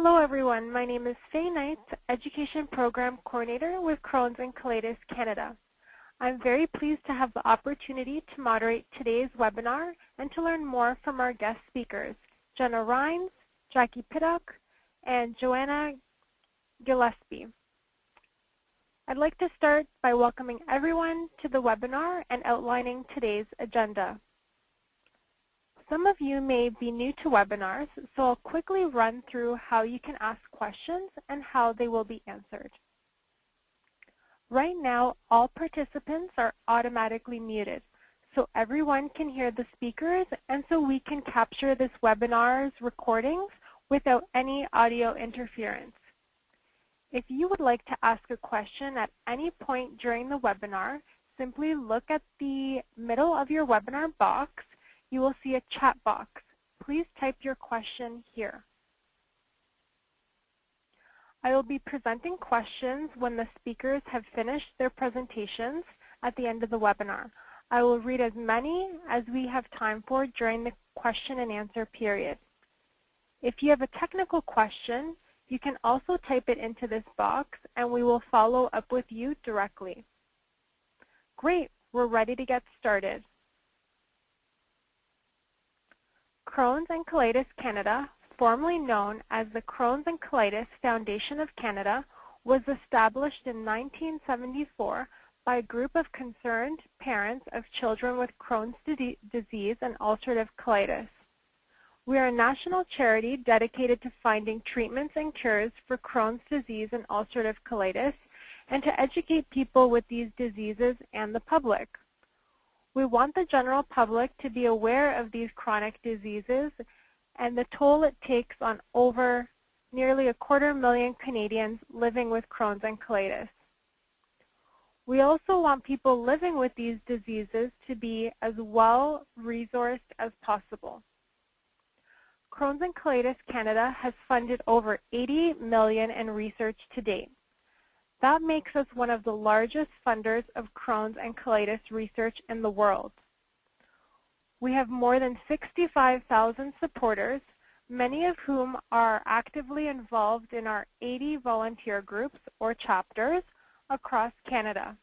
Hello everyone, my name is Faye Knight, Education Program Coordinator with Crohn's and Colitis Canada. I'm very pleased to have the opportunity to moderate today's webinar and to learn more from our guest speakers, Jenna Rines, Jackie Pittock, and Joanna Gillespie. I'd like to start by welcoming everyone to the webinar and outlining today's agenda. Some of you may be new to webinars, so I'll quickly run through how you can ask questions and how they will be answered. Right now, all participants are automatically muted, so everyone can hear the speakers and so we can capture this webinar's recordings without any audio interference. If you would like to ask a question at any point during the webinar, simply look at the middle of your webinar box. You will see a chat box. Please type your question here. I will be presenting questions when the speakers have finished their presentations at the end of the webinar. I will read as many as we have time for during the question and answer period. If you have a technical question, you can also type it into this box and we will follow up with you directly. Great, we're ready to get started. Crohn's and Colitis Canada, formerly known as the Crohn's and Colitis Foundation of Canada, was established in 1974 by a group of concerned parents of children with Crohn's disease and ulcerative colitis. We are a national charity dedicated to finding treatments and cures for Crohn's disease and ulcerative colitis and to educate people with these diseases and the public. We want the general public to be aware of these chronic diseases and the toll it takes on over nearly 250,000 Canadians living with Crohn's and colitis. We also want people living with these diseases to be as well resourced as possible. Crohn's and Colitis Canada has funded over $80 million in research to date. That makes us one of the largest funders of Crohn's and colitis research in the world. We have more than 65,000 supporters, many of whom are actively involved in our 80 volunteer groups or chapters across Canada.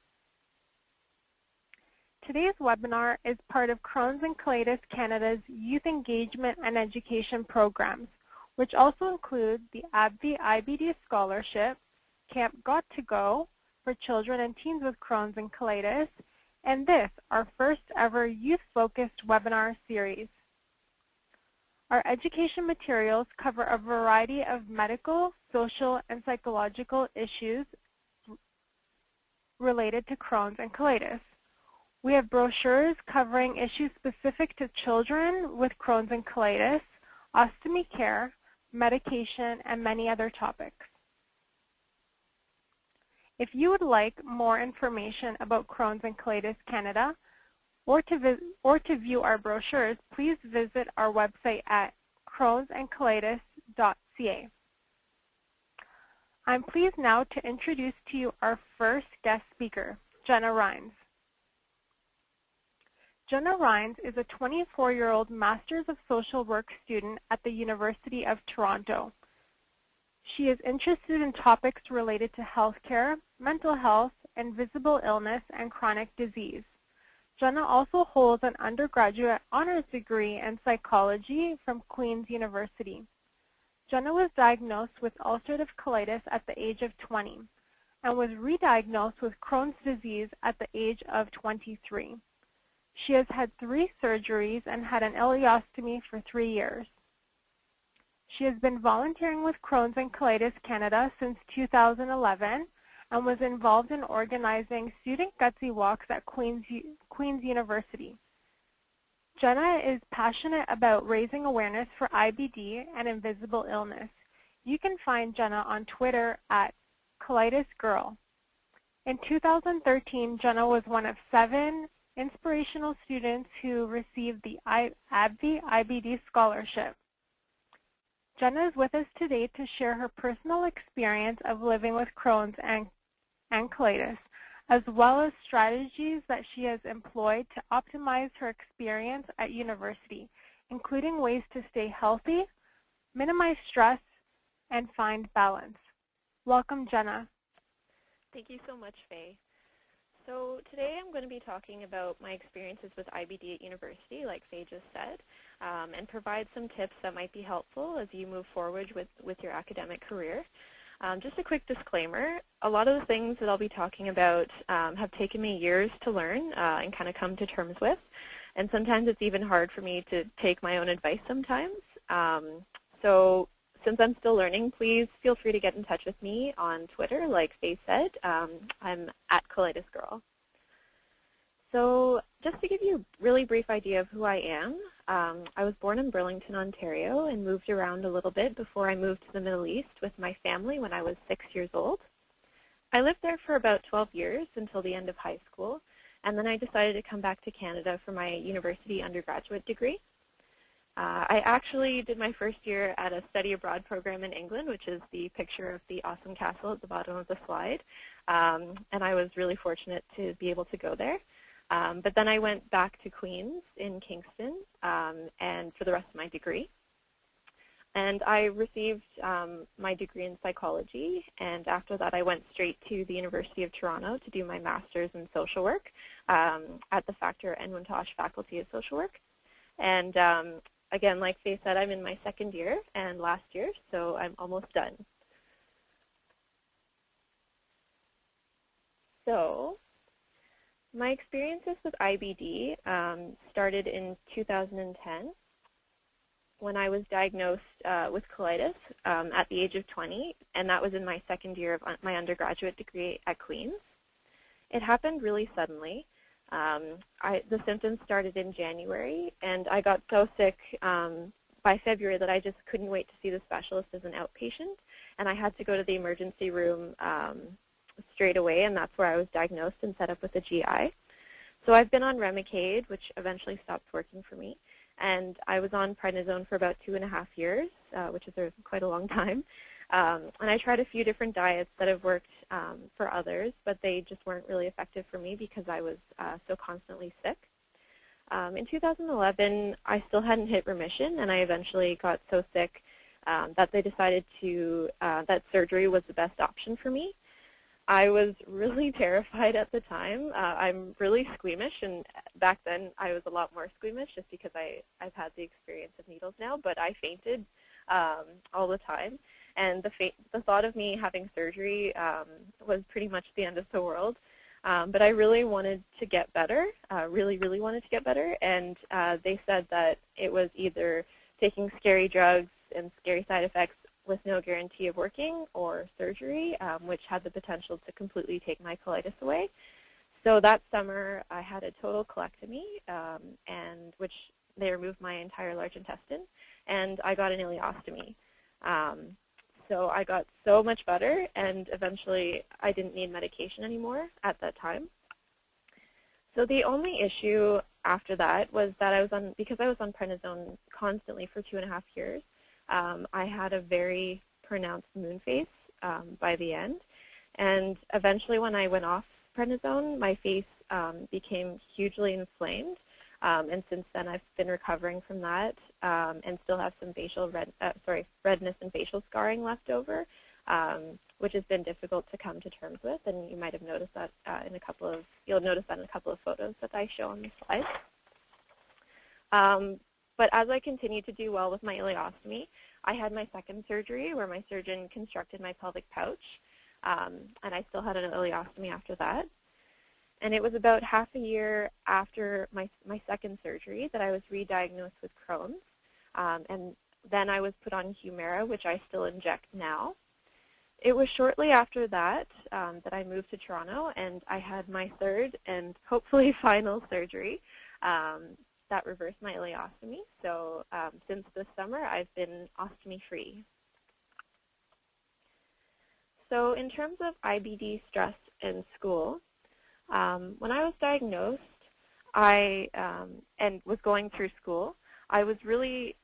Today's webinar is part of Crohn's and Colitis Canada's Youth Engagement and Education programs, which also include the AbbVie-IBD Scholarship, Camp Got to Go for children and teens with Crohn's and colitis, and this, our first ever youth-focused webinar series. Our education materials cover a variety of medical, social, and psychological issues related to Crohn's and colitis. We have brochures covering issues specific to children with Crohn's and colitis, ostomy care, medication, and many other topics. If you would like more information about Crohn's and Colitis Canada or to view our brochures, please visit our website at crohnsandcolitis.ca. I'm pleased now to introduce to you our first guest speaker, Jenna Rines. Jenna Rines is a 24-year-old Masters of Social Work student at the University of Toronto. She is interested in topics related to healthcare, mental health, invisible illness, and chronic disease. Jenna also holds an undergraduate honors degree in psychology from Queen's University. Jenna was diagnosed with ulcerative colitis at the age of 20 and was re-diagnosed with Crohn's disease at the age of 23. She has had 3 surgeries and had an ileostomy for 3 years. She has been volunteering with Crohn's and Colitis Canada since 2011 and was involved in organizing student Gutsy Walks at Queen's University. Jenna is passionate about raising awareness for IBD and invisible illness. You can find Jenna on Twitter at Colitis Girl. In 2013, Jenna was one of 7 inspirational students who received the AbbVie-IBD Scholarship. Jenna is with us today to share her personal experience of living with Crohn's and colitis, as well as strategies that she has employed to optimize her experience at university, including ways to stay healthy, minimize stress, and find balance. Welcome, Jenna. Thank you so much, Faye. So today I'm going to be talking about my experiences with IBD at university, like Faye just said, and provide some tips that might be helpful as you move forward with your academic career. Just a quick disclaimer, a lot of the things that I'll be talking about have taken me years to learn and kind of come to terms with, and sometimes it's even hard for me to take my own advice sometimes. So since I'm still learning, please feel free to get in touch with me on Twitter, like Faye said. I'm at Colitis Girl. So just to give you a really brief idea of who I am, I was born in Burlington, Ontario, and moved around a little bit before I moved to the Middle East with my family when I was 6 years old. I lived there for about 12 years until the end of high school, and then I decided to come back to Canada for my university undergraduate degree. I actually did my first year at a study abroad program in England, which is the picture of the awesome castle at the bottom of the slide, and I was really fortunate to be able to go there. But then I went back to Queens in Kingston and for the rest of my degree. And I received my degree in psychology, and after that I went straight to the University of Toronto to do my master's in social work at the Factor and Wintosh Faculty of Social Work. And again, like Faye said, I'm in my second year and last year, so I'm almost done. So my experiences with IBD started in 2010 when I was diagnosed with colitis at the age of 20, and that was in my second year of my undergraduate degree at Queens. It happened really suddenly. The symptoms started in January, and I got so sick by February that I just couldn't wait to see the specialist as an outpatient, and I had to go to the emergency room straight away, and that's where I was diagnosed and set up with a GI. So I've been on Remicade, which eventually stopped working for me, and I was on prednisone for about 2.5 years, which is quite a long time. And I tried a few different diets that have worked for others, but they just weren't really effective for me because I was so constantly sick. In 2011, I still hadn't hit remission, and I eventually got so sick that they decided that surgery was the best option for me. I was really terrified at the time. I'm really squeamish, and back then I was a lot more squeamish just because I've had the experience of needles now, but I fainted all the time. And the thought of me having surgery was pretty much the end of the world. But I really wanted to get better, really wanted to get better, and they said that it was either taking scary drugs and scary side effects with no guarantee of working, or surgery, which had the potential to completely take my colitis away. So that summer, I had a total colectomy, and which they removed my entire large intestine, and I got an ileostomy. So I got so much better, and eventually I didn't need medication anymore at that time. So the only issue after that was that because I was on prednisone constantly for 2.5 years, I had a very pronounced moon face by the end. And eventually when I went off prednisone, my face became hugely inflamed. And since then I've been recovering from that and still have some redness and facial scarring left over, which has been difficult to come to terms with. And you might have noticed that you'll notice that in a couple of photos that I show on the slide. But as I continued to do well with my ileostomy, I had my second surgery where my surgeon constructed my pelvic pouch, and I still had an ileostomy after that. And it was about half a year after my second surgery that I was re-diagnosed with Crohn's, and then I was put on Humira, which I still inject now. It was shortly after that that I moved to Toronto, and I had my third and hopefully final surgery that reversed my ileostomy. So since this summer, I've been ostomy-free. So in terms of IBD stress in school, when I was diagnosed, and was going through school, I was really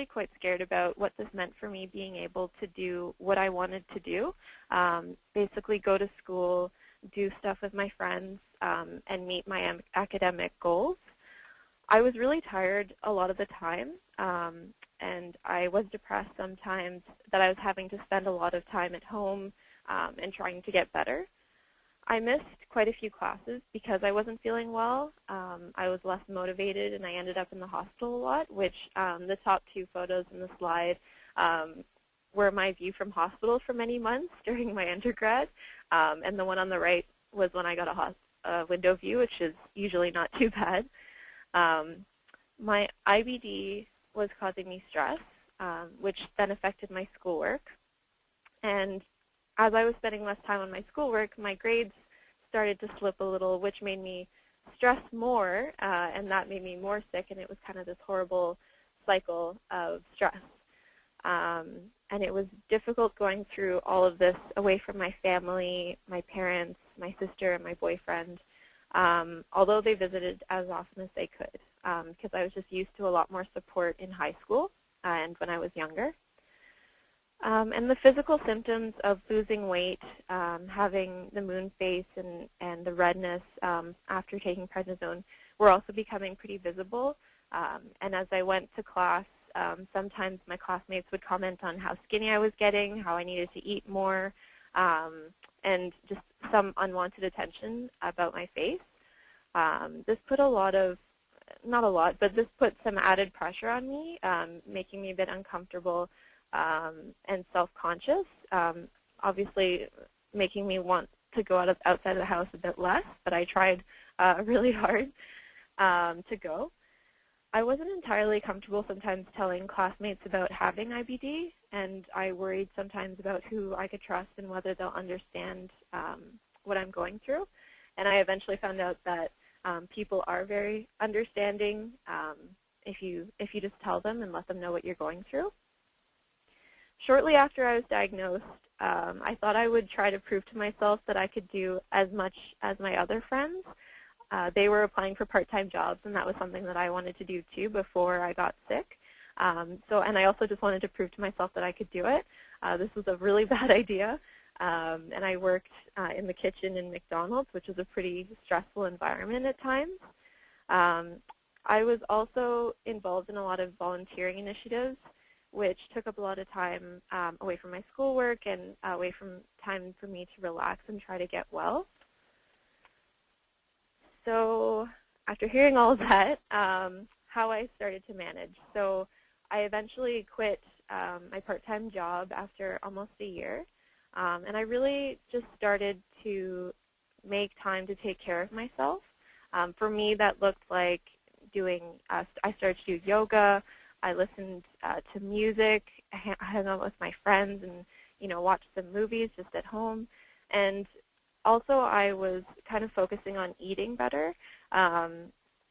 quite scared about what this meant for me being able to do what I wanted to do, basically go to school, do stuff with my friends, and meet my academic goals. I was really tired a lot of the time, and I was depressed sometimes, that I was having to spend a lot of time at home and trying to get better. I missed quite a few classes because I wasn't feeling well. I was less motivated, and I ended up in the hospital a lot, which the top two photos in the slide were my view from hospital for many months during my undergrad, and the one on the right was when I got a window view, which is usually not too bad. My IBD was causing me stress, which then affected my schoolwork. And as I was spending less time on my schoolwork, my grades started to slip a little, which made me stress more, and that made me more sick, and it was kind of this horrible cycle of stress. And it was difficult going through all of this away from my family, my parents, my sister, and my boyfriend, although they visited as often as they could, because I was just used to a lot more support in high school and when I was younger. And the physical symptoms of losing weight, having the moon face and the redness after taking prednisone were also becoming pretty visible. And as I went to class, sometimes my classmates would comment on how skinny I was getting, how I needed to eat more, and just some unwanted attention about my face. This put a lot of, not a lot, but this put some added pressure on me, making me a bit uncomfortable and self-conscious, obviously making me want to go outside of the house a bit less, but I tried really hard to go. I wasn't entirely comfortable sometimes telling classmates about having IBD, and I worried sometimes about who I could trust and whether they'll understand what I'm going through. And I eventually found out that people are very understanding if you just tell them and let them know what you're going through. Shortly after I was diagnosed, I thought I would try to prove to myself that I could do as much as my other friends. They were applying for part-time jobs, and that was something that I wanted to do too before I got sick. And I also just wanted to prove to myself that I could do it. This was a really bad idea, and I worked in the kitchen in McDonald's, which was a pretty stressful environment at times. I was also involved in a lot of volunteering initiatives, which took up a lot of time away from my schoolwork and away from time for me to relax and try to get well. So after hearing all of that, how I started to manage. So I eventually quit my part-time job after almost a year, and I really just started to make time to take care of myself. For me, that looked like doing, I started to do yoga. I listened to music, I hung out with my friends, and watched some movies just at home. And also, I was kind of focusing on eating better.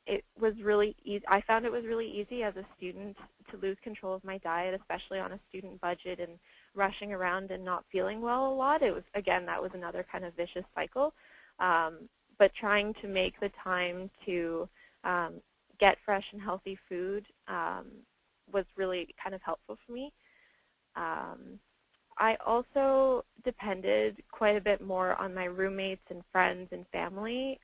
It was really easy. I found it was really easy as a student to lose control of my diet, especially on a student budget and rushing around and not feeling well a lot. It was, again, that was another kind of vicious cycle. But trying to make the time to get fresh and healthy food was really kind of helpful for me. I also depended quite a bit more on my roommates and friends and family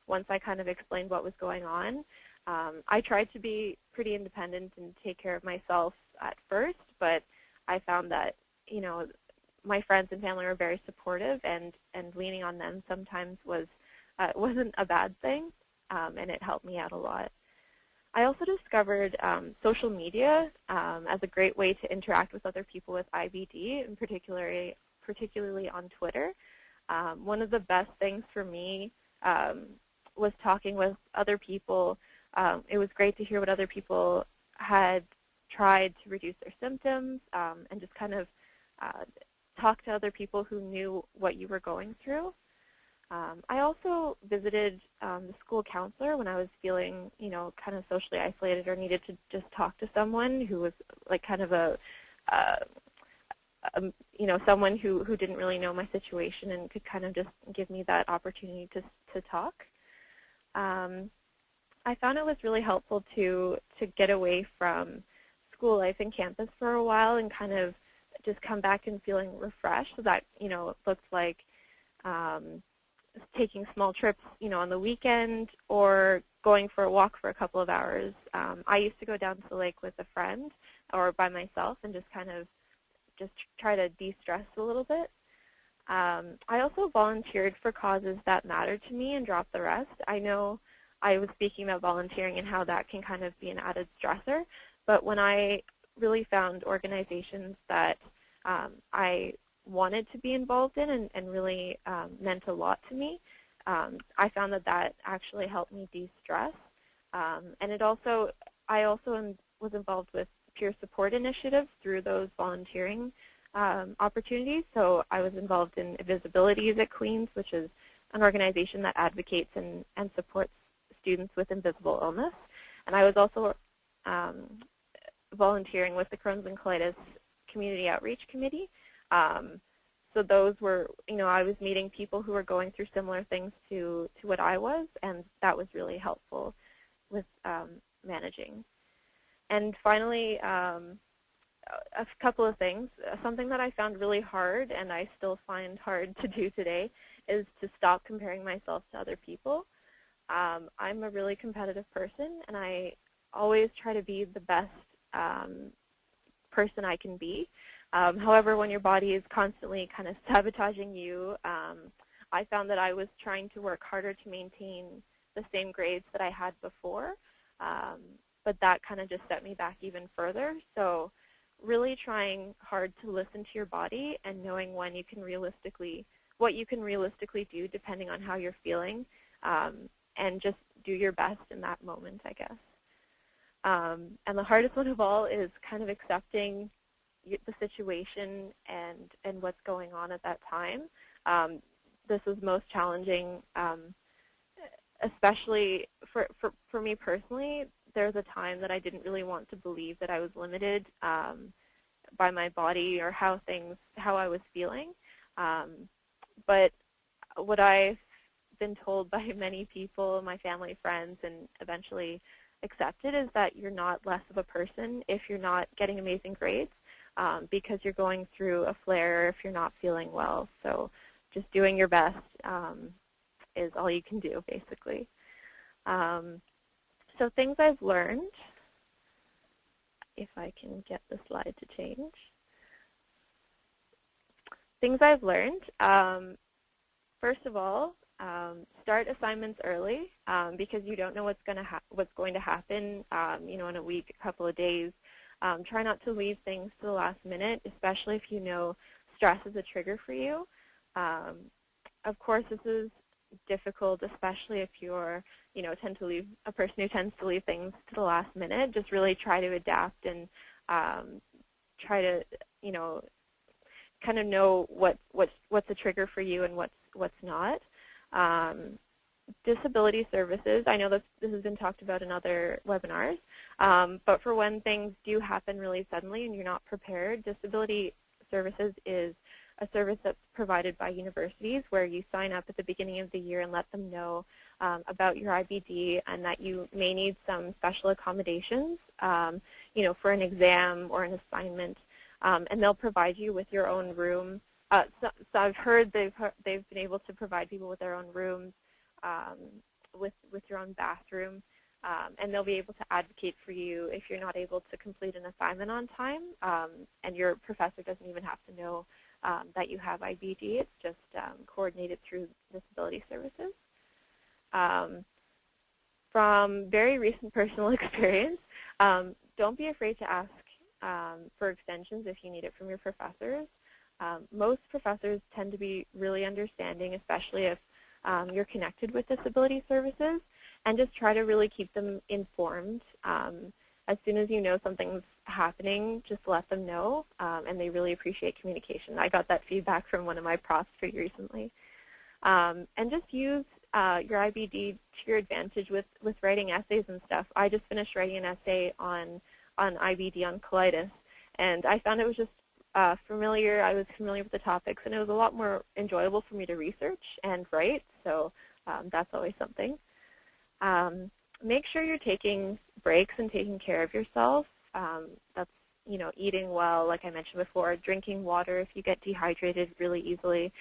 once I kind of explained what was going on. I tried to be pretty independent and take care of myself at first, but I found that, my friends and family were very supportive, and leaning on them sometimes wasn't a bad thing, and it helped me out a lot. I also discovered social media as a great way to interact with other people with IBD, and particularly on Twitter. One of the best things for me was talking with other people. It was great to hear what other people had tried to reduce their symptoms, and just kind of talk to other people who knew what you were going through. I also visited the school counselor when I was feeling, kind of socially isolated or needed to just talk to someone who was like kind of someone who didn't really know my situation and could kind of just give me that opportunity to talk. I found it was really helpful to get away from school life and campus for a while and kind of just come back and feeling refreshed. So that, it looks like taking small trips, on the weekend, or going for a walk for a couple of hours. I used to go down to the lake with a friend or by myself and just kind of just try to de-stress a little bit. I also volunteered for causes that mattered to me and dropped the rest. I know I was speaking about volunteering and how that can kind of be an added stressor, but when I really found organizations that I wanted to be involved in and really meant a lot to me, I found that actually helped me de-stress. And I also was involved with peer support initiatives through those volunteering opportunities. So I was involved in Visibilities at Queen's, which is an organization that advocates and supports students with invisible illness. And I was also volunteering with the Crohn's and Colitis Community Outreach Committee. So those were, I was meeting people who were going through similar things to what I was, and that was really helpful with managing. And finally, a couple of things. Something that I found really hard, and I still find hard to do today, is to stop comparing myself to other people. I'm a really competitive person, and I always try to be the best person I can be. However, when your body is constantly kind of sabotaging you, I found that I was trying to work harder to maintain the same grades that I had before, but that kind of just set me back even further. So really trying hard to listen to your body and knowing when you can what you can realistically do depending on how you're feeling, and just do your best in that moment, I guess. And the hardest one of all is kind of accepting the situation and what's going on at that time. This was most challenging, especially for me personally. There's a time that I didn't really want to believe that I was limited by my body or how I was feeling. But what I've been told by many people, my family, friends, and eventually accepted, is that you're not less of a person if you're not getting amazing grades, because you're going through a flare if you're not feeling well. So just doing your best is all you can do, basically. So things I've learned, if I can get the slide to change. Things I've learned, first of all, start assignments early, because you don't know what's going to happen, in a week, a couple of days. Try not to leave things to the last minute, especially if you know stress is a trigger for you. Of course, this is difficult, especially if you're, a person who tends to leave things to the last minute. Just really try to adapt and try to, kind of know what's a trigger for you and what's not. Disability services, I know this has been talked about in other webinars, but for when things do happen really suddenly and you're not prepared, disability services is a service that's provided by universities where you sign up at the beginning of the year and let them know about your IBD and that you may need some special accommodations, for an exam or an assignment, and they'll provide you with your own room. So I've heard they've been able to provide people with their own rooms, with your own bathroom, and they'll be able to advocate for you if you're not able to complete an assignment on time, and your professor doesn't even have to know that you have IBD. It's just coordinated through disability services. From very recent personal experience, don't be afraid to ask for extensions if you need it from your professors. Most professors tend to be really understanding, especially if you're connected with disability services, and just try to really keep them informed. As soon as you know something's happening, just let them know, and they really appreciate communication. I got that feedback from one of my profs pretty recently. And just use your IBD to your advantage with writing essays and stuff. I just finished writing an essay on IBD, on colitis, and I found it was just familiar. I was familiar with the topics, and it was a lot more enjoyable for me to research and write, so that's always something. Make sure you're taking breaks and taking care of yourself. That's, eating well, like I mentioned before, drinking water if you get dehydrated really easily,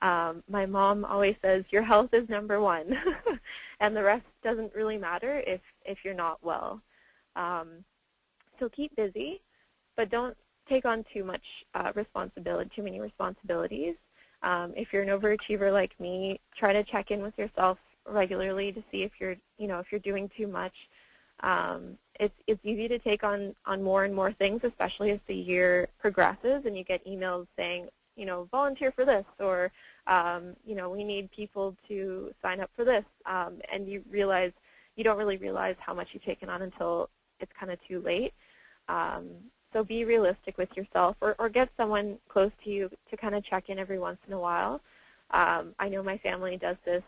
My mom always says, your health is number one, and the rest doesn't really matter if you're not well. So keep busy, but don't take on too much responsibility, too many responsibilities. If you're an overachiever like me, try to check in with yourself regularly to see if you're, if you're doing too much. It's easy to take on more and more things, especially as the year progresses and you get emails saying, volunteer for this, or, we need people to sign up for this, and you don't really realize how much you've taken on until it's kind of too late. So be realistic with yourself, or get someone close to you to kind of check in every once in a while. I know my family does this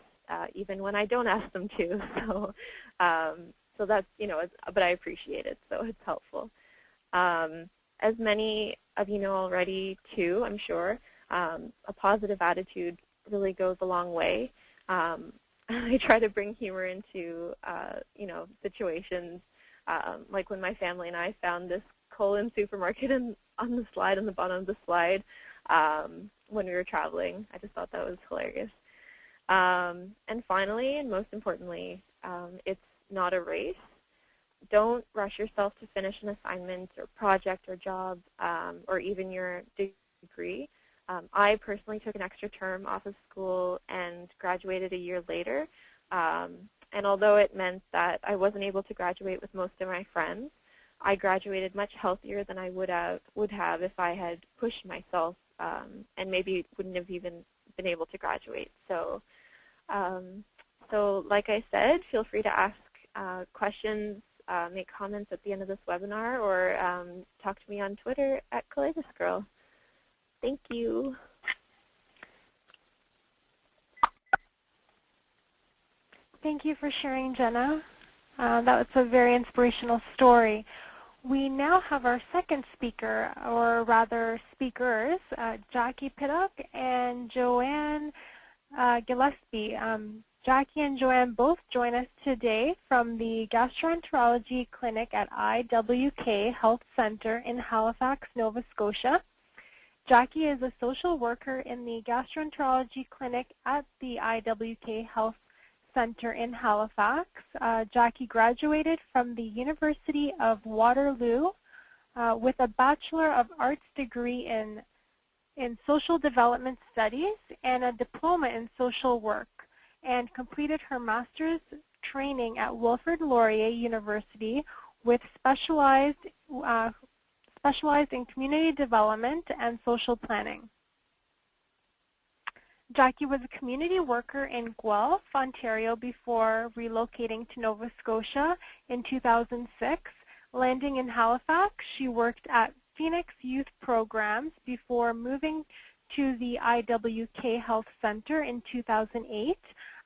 even when I don't ask them to, so that's, but I appreciate it, so it's helpful. As many of you know already, too, I'm sure, a positive attitude really goes a long way. I try to bring humor into, situations, like when my family and I found this Colon supermarket on the slide, on the bottom of the slide, when we were traveling. I just thought that was hilarious. And finally, and most importantly, it's not a race. Don't rush yourself to finish an assignment or project or job, or even your degree. I personally took an extra term off of school and graduated a year later. And although it meant that I wasn't able to graduate with most of my friends, I graduated much healthier than I would have if I had pushed myself, and maybe wouldn't have even been able to graduate. So, like I said, feel free to ask questions, make comments at the end of this webinar, or talk to me on Twitter at Colitis Girl. Thank you. Thank you for sharing, Jenna. That was a very inspirational story. We now have our second speaker, or rather speakers, Jackie Pittock and Joanne Gillespie. Jackie and Joanne both join us today from the Gastroenterology Clinic at IWK Health Center in Halifax, Nova Scotia. Jackie is a social worker in the Gastroenterology Clinic at the IWK Health Center in Halifax. Jackie graduated from the University of Waterloo with a Bachelor of Arts degree in Social Development Studies and a diploma in social work, and completed her master's training at Wilfrid Laurier University with specialized in community development and social planning. Jackie was a community worker in Guelph, Ontario before relocating to Nova Scotia in 2006. Landing in Halifax, she worked at Phoenix Youth Programs before moving to the IWK Health Center in 2008.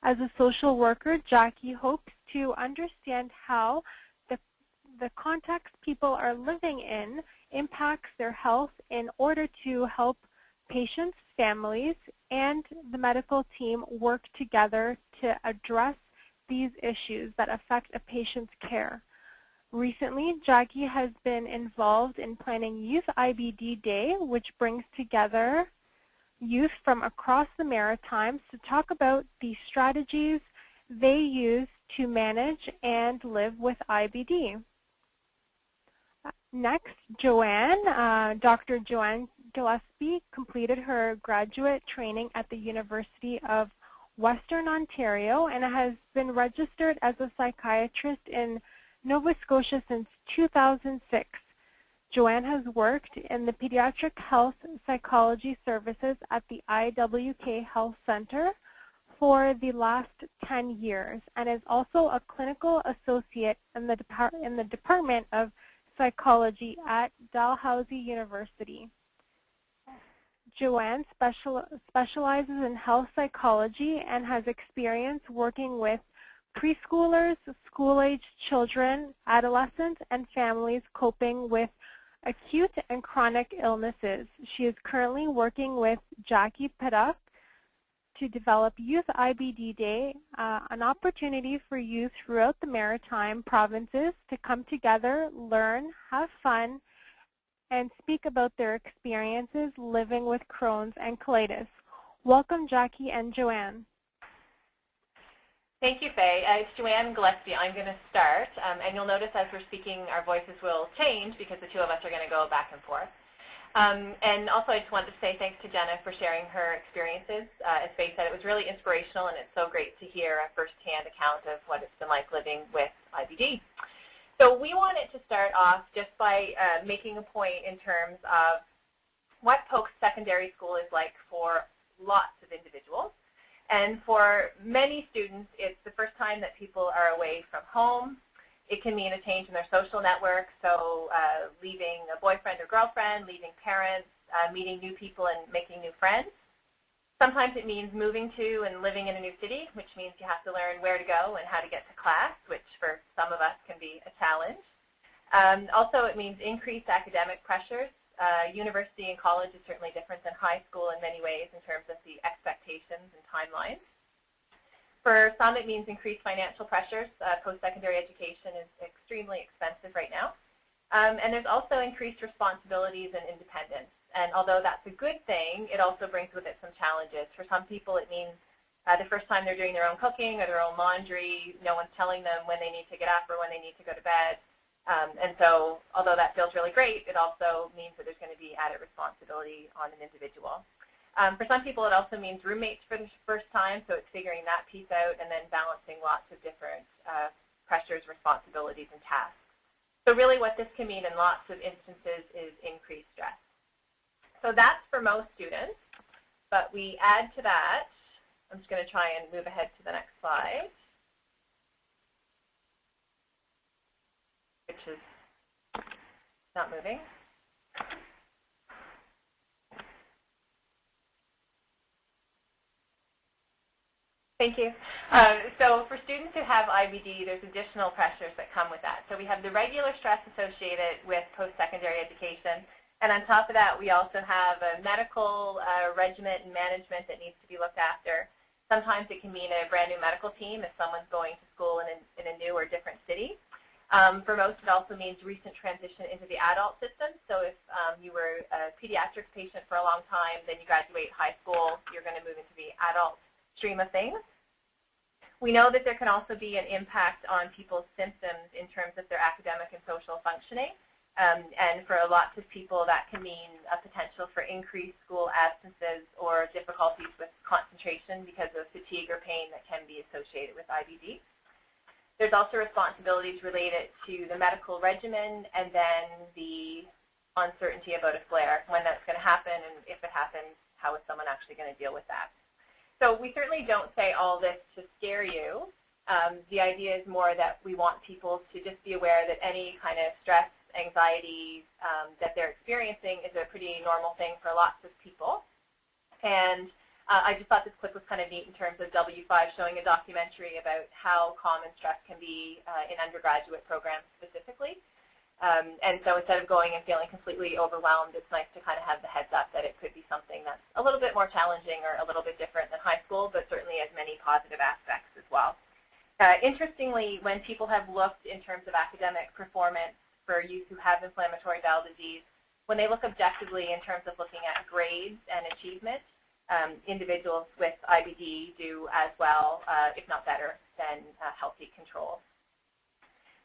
As a social worker, Jackie hopes to understand how the context people are living in impacts their health in order to help patients, families, and the medical team work together to address these issues that affect a patient's care. Recently, Jackie has been involved in planning Youth IBD Day, which brings together youth from across the Maritimes to talk about the strategies they use to manage and live with IBD. Next, Dr. Joanne Gillespie completed her graduate training at the University of Western Ontario and has been registered as a psychiatrist in Nova Scotia since 2006. Joanne has worked in the Pediatric Health Psychology Services at the IWK Health Center for the last 10 years and is also a clinical associate in the Department of Psychology at Dalhousie University. Joanne specializes in health psychology and has experience working with preschoolers, school-aged children, adolescents, and families coping with acute and chronic illnesses. She is currently working with Jackie Pittock to develop Youth IBD Day, an opportunity for youth throughout the Maritime provinces to come together, learn, have fun, and speak about their experiences living with Crohn's and colitis. Welcome, Jackie and Joanne. Thank you, Faye. It's Joanne Gillespie. I'm going to start, and you'll notice as we're speaking, our voices will change because the two of us are going to go back and forth. And also, I just wanted to say thanks to Jenna for sharing her experiences. As Faye said, it was really inspirational, and it's so great to hear a first-hand account of what it's been like living with IBD. So we wanted to start off just by making a point in terms of what post-secondary school is like for lots of individuals. And for many students, it's the first time that people are away from home. It can mean a change in their social network, so leaving a boyfriend or girlfriend, leaving parents, meeting new people and making new friends. Sometimes it means moving to and living in a new city, which means you have to learn where to go and how to get to class, which for some of us can be a challenge. Also, it means increased academic pressures. University and college is certainly different than high school in many ways in terms of the expectations and timelines. For some, it means increased financial pressures. Post-secondary education is extremely expensive right now. And there's also increased responsibilities and independence. And although that's a good thing, it also brings with it some challenges. For some people, it means the first time they're doing their own cooking or their own laundry, no one's telling them when they need to get up or when they need to go to bed. And so, although that feels really great, it also means that there's going to be added responsibility on an individual. For some people, it also means roommates for the first time, so it's figuring that piece out and then balancing lots of different pressures, responsibilities, and tasks. So really what this can mean in lots of instances is increased stress. So that's for most students, but we add to that, I'm just going to try and move ahead to the next slide, which is not moving. Thank you. So for students who have IBD, there's additional pressures that come with that. So we have the regular stress associated with post-secondary education, and on top of that, we also have a medical regimen and management that needs to be looked after. Sometimes it can mean a brand new medical team if someone's going to school in a new or different city. For most, it also means recent transition into the adult system. So if you were a pediatric patient for a long time, then you graduate high school, you're going to move into the adult stream of things. We know that there can also be an impact on people's symptoms in terms of their academic and social functioning. And for lots of people, that can mean a potential for increased school absences or difficulties with concentration because of fatigue or pain that can be associated with IBD. There's also responsibilities related to the medical regimen and then the uncertainty about a flare, when that's going to happen, and if it happens, how is someone actually going to deal with that. So we certainly don't say all this to scare you. The idea is more that we want people to just be aware that any kind of stress, anxiety that they're experiencing is a pretty normal thing for lots of people. And I just thought this clip was kind of neat in terms of W5 showing a documentary about how common stress can be in undergraduate programs specifically. And so instead of going and feeling completely overwhelmed, it's nice to kind of have the heads up that it could be something that's a little bit more challenging or a little bit different than high school, but certainly has many positive aspects as well. Interestingly, when people have looked in terms of academic performance for youth who have inflammatory bowel disease, when they look objectively in terms of looking at grades and achievement, individuals with IBD do as well, if not better, than healthy controls.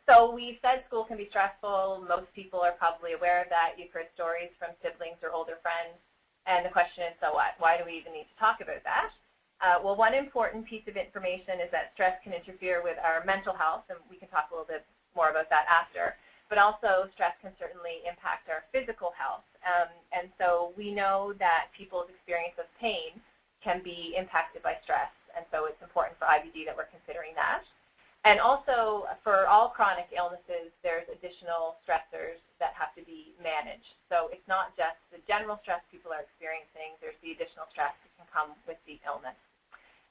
So we said school can be stressful. Most people are probably aware of that. You've heard stories from siblings or older friends. And the question is, so what? Why do we even need to talk about that? Well, one important piece of information is that stress can interfere with our mental health, and we can talk a little bit more about that after. But also, stress can certainly impact our physical health. And so we know that people's experience of pain can be impacted by stress. And so it's important for IBD that we're considering that. And also, for all chronic illnesses, there's additional stressors that have to be managed. So it's not just the general stress people are experiencing. There's the additional stress that can come with the illness.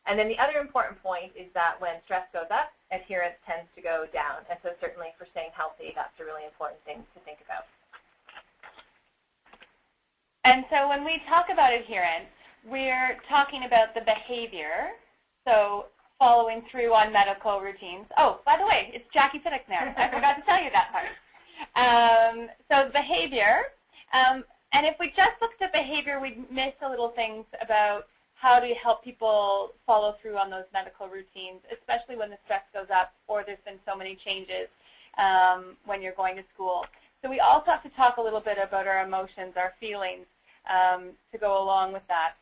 And then the other important point is that when stress goes up, adherence tends to go down. And so certainly for staying healthy, that's a really important thing to think about. And so when we talk about adherence, we're talking about the behavior. So following through on medical routines. Oh, by the way, it's Jackie Siddick there. I forgot to tell you that part. So behavior, and if we just looked at behavior, we'd miss a little things about how do you help people follow through on those medical routines, especially when the stress goes up or there's been so many changes when you're going to school. So we also have to talk a little bit about our emotions, our feelings, to go along with that.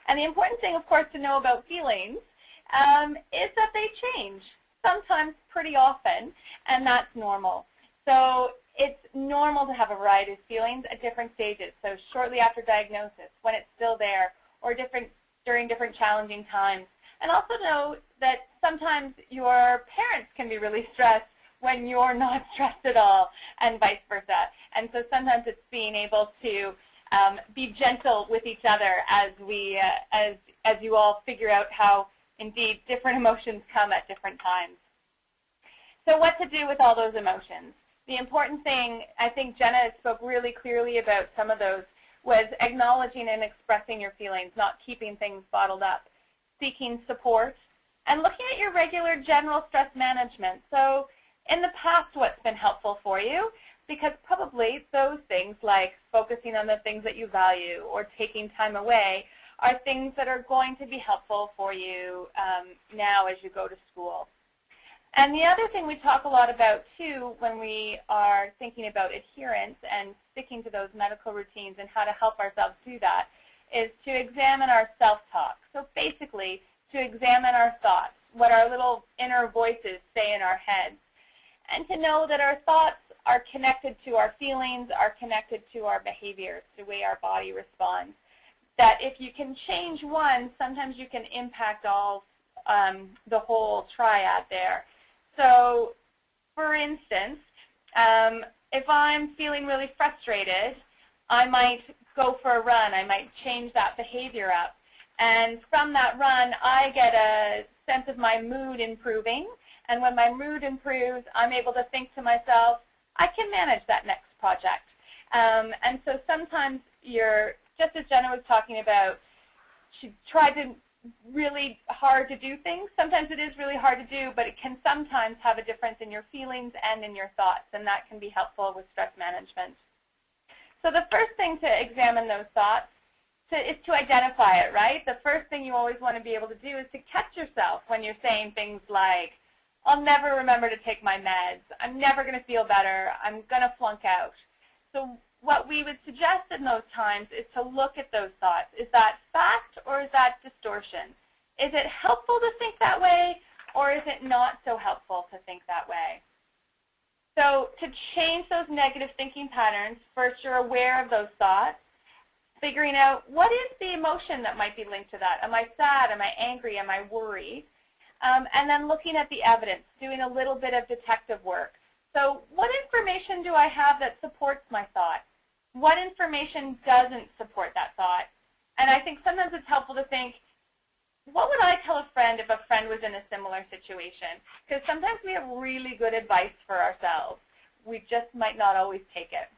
And the important thing, of course, to know about feelings is that they change, sometimes pretty often, and that's normal. So it's normal to have a variety of feelings at different stages. So shortly after diagnosis, when it's still there, or during different challenging times. And also know that sometimes your parents can be really stressed when you're not stressed at all, and vice versa. And so sometimes it's being able to be gentle with each other as we, as you all figure out how, indeed, different emotions come at different times. So what to do with all those emotions? The important thing, I think Jenna spoke really clearly about some of those, was acknowledging and expressing your feelings, not keeping things bottled up, seeking support, and looking at your regular general stress management. So in the past, what's been helpful for you? Because probably those things like focusing on the things that you value or taking time away are things that are going to be helpful for you now as you go to school. And the other thing we talk a lot about, too, when we are thinking about adherence and sticking to those medical routines and how to help ourselves do that, is to examine our self-talk. So basically, to examine our thoughts, what our little inner voices say in our heads, and to know that our thoughts are connected to our feelings, are connected to our behaviors, the way our body responds. That if you can change one, sometimes you can impact all the whole triad there. So, for instance, if I'm feeling really frustrated, I might go for a run. I might change that behavior up. And from that run, I get a sense of my mood improving. And when my mood improves, I'm able to think to myself, I can manage that next project. And so sometimes you're, just as Jenna was talking about, she tried to really hard to do things. Sometimes it is really hard to do, but it can sometimes have a difference in your feelings and in your thoughts, and that can be helpful with stress management. So the first thing to examine those thoughts is to identify it, right? The first thing you always want to be able to do is to catch yourself when you're saying things like, I'll never remember to take my meds, I'm never going to feel better, I'm going to flunk out. So what we would suggest in those times is to look at those thoughts. Is that fact or is that distortion? Is it helpful to think that way, or is it not so helpful to think that way? So to change those negative thinking patterns, first you're aware of those thoughts, figuring out what is the emotion that might be linked to that. Am I sad? Am I angry? Am I worried? And then looking at the evidence, doing a little bit of detective work. So what information do I have that supports my thought? What information doesn't support that thought? And I think sometimes it's helpful to think, what would I tell a friend if a friend was in a similar situation? Because sometimes we have really good advice for ourselves. We just might not always take it.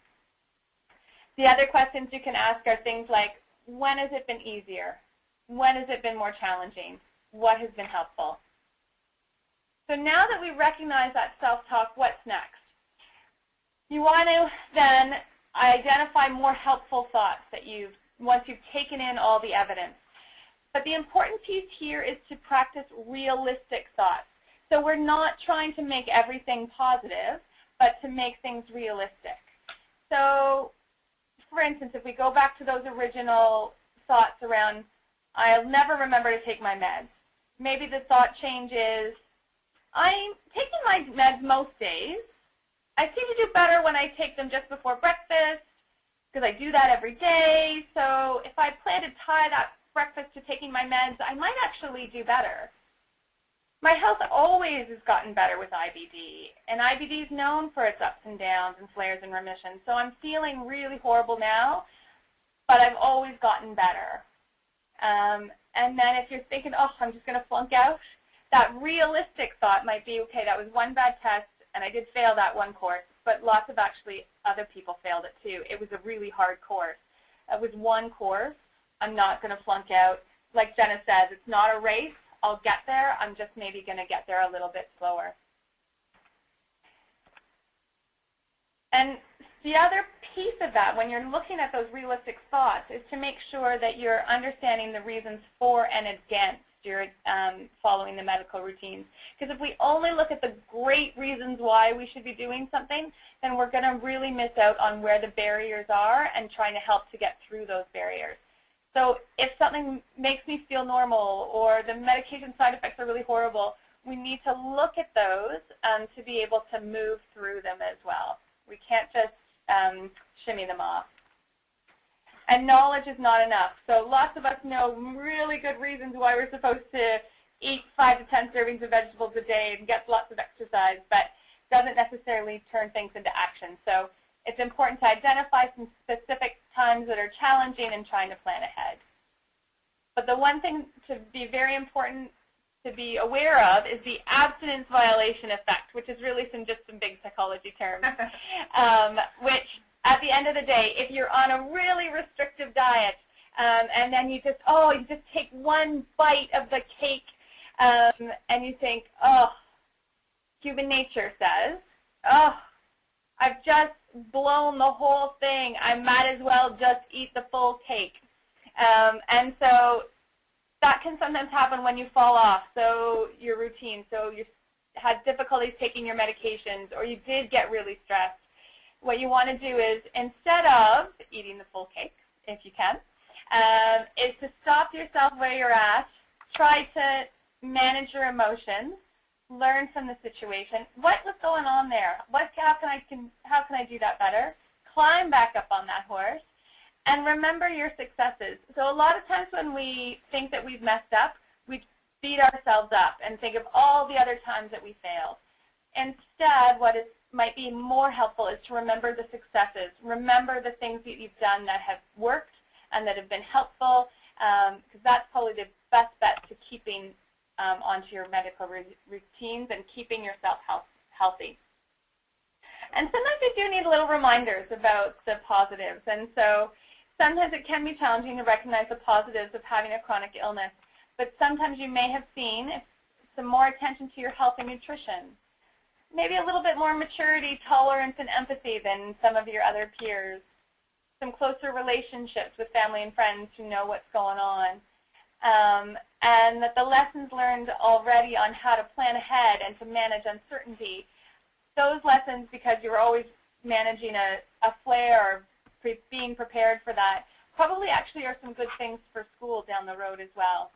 The other questions you can ask are things like, when has it been easier? When has it been more challenging? What has been helpful? So now that we recognize that self-talk, what's next? You want to then identify more helpful thoughts that once you've taken in all the evidence. But the important piece here is to practice realistic thoughts. So we're not trying to make everything positive, but to make things realistic. So, for instance, if we go back to those original thoughts around, I'll never remember to take my meds. Maybe the thought change is, I'm taking my meds most days. I seem to do better when I take them just before breakfast, because I do that every day. So if I plan to tie that breakfast to taking my meds, I might actually do better. My health always has gotten better with IBD, and IBD is known for its ups and downs and flares and remissions. So I'm feeling really horrible now, but I've always gotten better. And then if you're thinking, oh, I'm just going to flunk out, that realistic thought might be, okay, that was one bad test, and I did fail that one course, but lots of actually other people failed it too. It was a really hard course. It was one course. I'm not going to flunk out. Like Jenna says, it's not a race. I'll get there. I'm just maybe going to get there a little bit slower. And The other piece of that, when you're looking at those realistic thoughts, is to make sure that you're understanding the reasons for and against your following the medical routines. Because if we only look at the great reasons why we should be doing something, then we're going to really miss out on where the barriers are and trying to help to get through those barriers. So if something makes me feel normal or the medication side effects are really horrible, we need to look at those to be able to move through them as well. We can't just shimmy them off. And knowledge is not enough. So lots of us know really good reasons why we're supposed to eat 5 to 10 servings of vegetables a day and get lots of exercise, but doesn't necessarily turn things into action. So it's important to identify some specific times that are challenging and trying to plan ahead. But the one thing to be very important to be aware of is the abstinence violation effect, which is really just some big psychology terms, which at the end of the day, if you're on a really restrictive diet and then you just take one bite of the cake and you think, oh, human nature says, oh, I've just blown the whole thing. I might as well just eat the full cake. And so that can sometimes happen when you fall off, so your routine, so you had difficulties taking your medications, or you did get really stressed. What you want to do is, instead of eating the full cake, if you can, is to stop yourself where you're at, try to manage your emotions, learn from the situation. What was going on there? How can I do that better? Climb back up on that horse. And remember your successes. So a lot of times when we think that we've messed up, we beat ourselves up and think of all the other times that we failed. Instead, what might be more helpful is to remember the successes. Remember the things that you've done that have worked and that have been helpful, because that's probably the best bet to keeping onto your medical routines and keeping yourself healthy. And sometimes you do need little reminders about the positives. And so sometimes it can be challenging to recognize the positives of having a chronic illness, but sometimes you may have seen some more attention to your health and nutrition, maybe a little bit more maturity, tolerance, and empathy than some of your other peers, some closer relationships with family and friends who know what's going on, and that the lessons learned already on how to plan ahead and to manage uncertainty, those lessons, because you're always managing a flare or being prepared for that, probably actually are some good things for school down the road as well.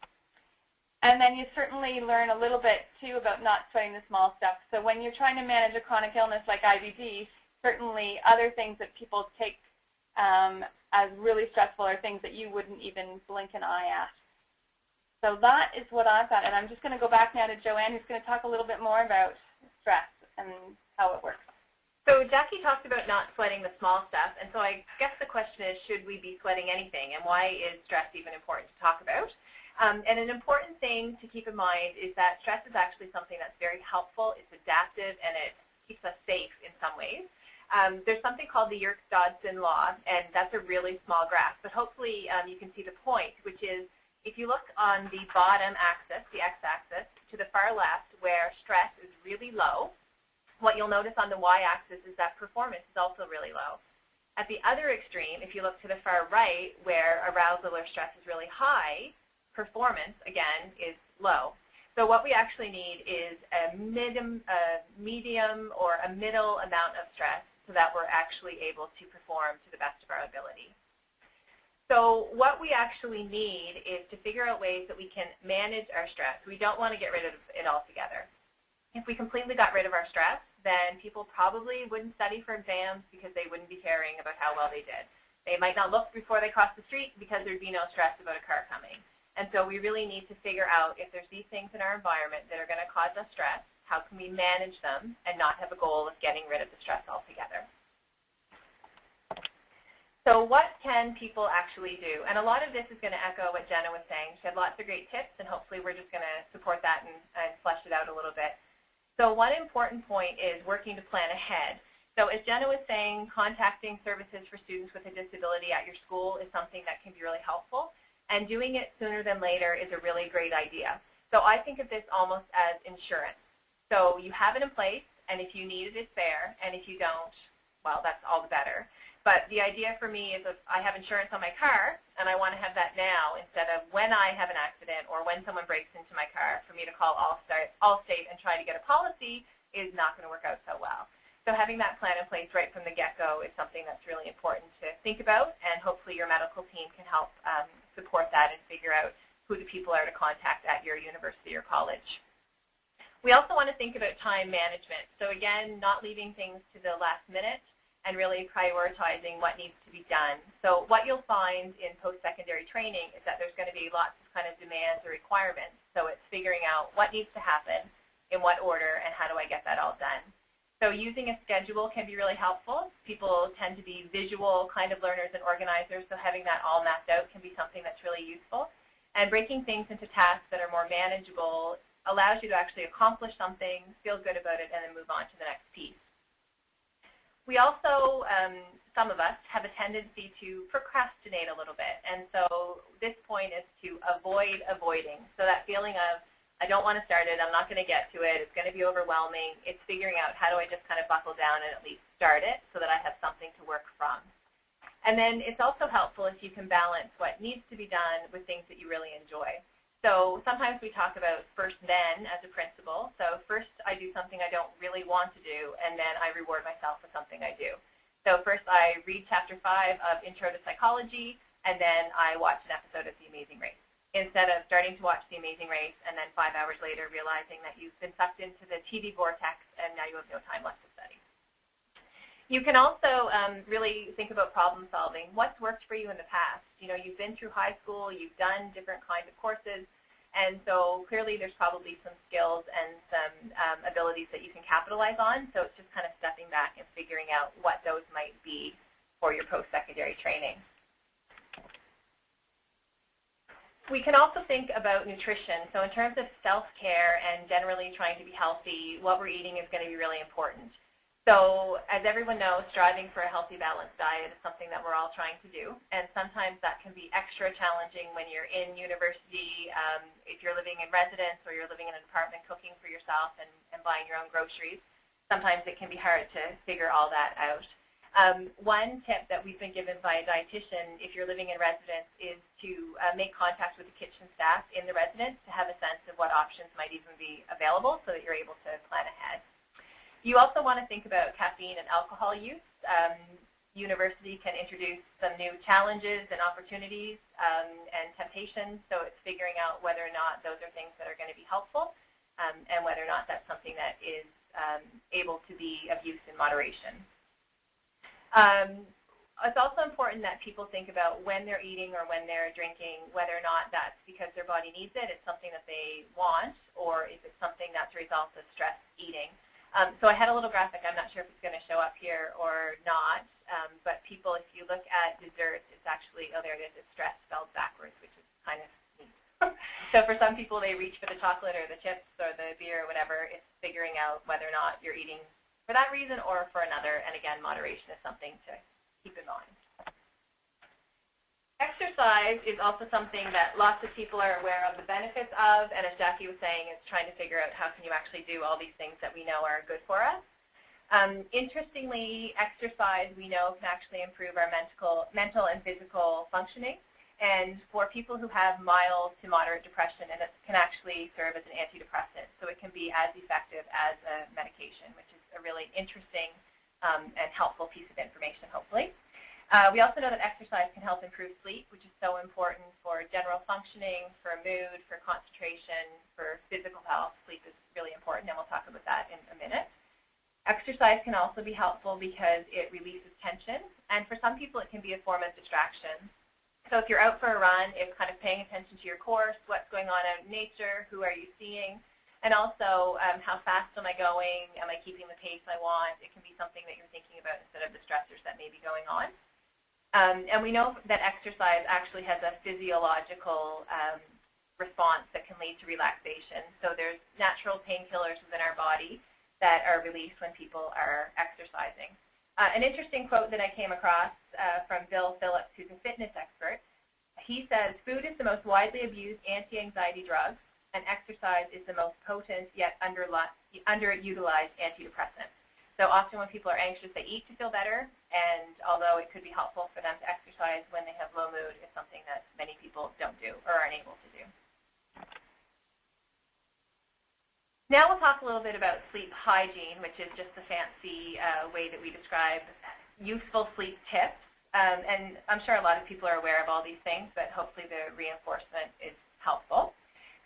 And then you certainly learn a little bit, too, about not sweating the small stuff. So when you're trying to manage a chronic illness like IBD, certainly other things that people take as really stressful are things that you wouldn't even blink an eye at. So that is what I've got. And I'm just going to go back now to Joanne, who's going to talk a little bit more about stress and how it works. So Jackie talked about not sweating the small stuff, and so I guess the question is, should we be sweating anything, and why is stress even important to talk about? And an important thing to keep in mind is that stress is actually something that's very helpful, it's adaptive, and it keeps us safe in some ways. There's something called the Yerkes-Dodson law, and that's a really small graph, but hopefully you can see the point, which is if you look on the bottom axis, the x-axis, to the far left where stress is really low, what you'll notice on the y-axis is that performance is also really low. At the other extreme, if you look to the far right where arousal or stress is really high, performance, again, is low. So what we actually need is a medium or a middle amount of stress so that we're actually able to perform to the best of our ability. So what we actually need is to figure out ways that we can manage our stress. We don't want to get rid of it altogether. If we completely got rid of our stress, then people probably wouldn't study for exams because they wouldn't be caring about how well they did. They might not look before they cross the street because there'd be no stress about a car coming. And so we really need to figure out if there's these things in our environment that are going to cause us stress, how can we manage them and not have a goal of getting rid of the stress altogether. So what can people actually do? And a lot of this is going to echo what Jenna was saying. She had lots of great tips, and hopefully we're just going to support that and flesh it out a little bit. So one important point is working to plan ahead. So as Jenna was saying, contacting services for students with a disability at your school is something that can be really helpful, and doing it sooner than later is a really great idea. So I think of this almost as insurance. So you have it in place, and if you need it, it's there, and if you don't, well, that's all the better. But the idea for me is if I have insurance on my car and I want to have that now instead of when I have an accident or when someone breaks into my car, for me to call Allstate and try to get a policy is not going to work out so well. So having that plan in place right from the get-go is something that's really important to think about, and hopefully your medical team can help support that and figure out who the people are to contact at your university or college. We also want to think about time management. So again, not leaving things to the last minute, and really prioritizing what needs to be done. So what you'll find in post-secondary training is that there's going to be lots of kind of demands or requirements. So it's figuring out what needs to happen, in what order, and how do I get that all done. So using a schedule can be really helpful. People tend to be visual kind of learners and organizers, so having that all mapped out can be something that's really useful. And breaking things into tasks that are more manageable allows you to actually accomplish something, feel good about it, and then move on to the next piece. We also, some of us, have a tendency to procrastinate a little bit. And so this point is to avoid avoiding. So that feeling of, I don't want to start it, I'm not going to get to it, it's going to be overwhelming. It's figuring out how do I just kind of buckle down and at least start it so that I have something to work from. And then it's also helpful if you can balance what needs to be done with things that you really enjoy. So sometimes we talk about first then as a principle. So first I do something I don't really want to do, and then I reward myself with something I do. So first I read Chapter 5 of Intro to Psychology, and then I watch an episode of The Amazing Race, instead of starting to watch The Amazing Race and then 5 hours later realizing that you've been sucked into the TV vortex and now you have no time left to study. You can also really think about problem solving. What's worked for you in the past? You know, you've been through high school, you've done different kinds of courses, and so clearly there's probably some skills and some abilities that you can capitalize on. So it's just kind of stepping back and figuring out what those might be for your post-secondary training. We can also think about nutrition. So in terms of self-care and generally trying to be healthy, what we're eating is going to be really important. So as everyone knows, striving for a healthy, balanced diet is something that we're all trying to do. And sometimes that can be extra challenging when you're in university, if you're living in residence or you're living in an apartment cooking for yourself and buying your own groceries. Sometimes it can be hard to figure all that out. One tip that we've been given by a dietitian, if you're living in residence, is to make contact with the kitchen staff in the residence to have a sense of what options might even be available so that you're able to plan ahead. You also want to think about caffeine and alcohol use. University can introduce some new challenges and opportunities and temptations, so it's figuring out whether or not those are things that are going to be helpful and whether or not that's something that is able to be of use in moderation. It's also important that people think about when they're eating or when they're drinking, whether or not that's because their body needs it, it's something that they want, or if it's something that's a result of stress eating. So I had a little graphic. I'm not sure if it's going to show up here or not, but people, if you look at desserts, it's actually, oh, there it is, it's stress spelled backwards, which is kind of neat. So for some people, they reach for the chocolate or the chips or the beer or whatever. It's figuring out whether or not you're eating for that reason or for another, and again, moderation is something to keep in mind. Exercise is also something that lots of people are aware of the benefits of, and as Jackie was saying, it's trying to figure out how can you actually do all these things that we know are good for us. Interestingly, exercise we know can actually improve our mental and physical functioning, and for people who have mild to moderate depression, and it can actually serve as an antidepressant, so it can be as effective as a medication, which is a really interesting and helpful piece of information, hopefully. We also know that exercise can help improve sleep, which is so important for general functioning, for mood, for concentration, for physical health. Sleep is really important, and we'll talk about that in a minute. Exercise can also be helpful because it releases tension, and for some people it can be a form of distraction. So if you're out for a run, it's kind of paying attention to your course, what's going on out in nature, who are you seeing, and also how fast am I going, am I keeping the pace I want. It can be something that you're thinking about instead of the stressors that may be going on. And we know that exercise actually has a physiological response that can lead to relaxation. So there's natural painkillers within our body that are released when people are exercising. An interesting quote that I came across from Bill Phillips, who's a fitness expert. He says, "Food is the most widely abused anti-anxiety drug, and exercise is the most potent yet underutilized antidepressant." So often when people are anxious, they eat to feel better, and although it could be helpful for them to exercise when they have low mood, it's something that many people don't do or aren't able to do. Now we'll talk a little bit about sleep hygiene, which is just a fancy way that we describe useful sleep tips. And I'm sure a lot of people are aware of all these things, but hopefully the reinforcement is helpful.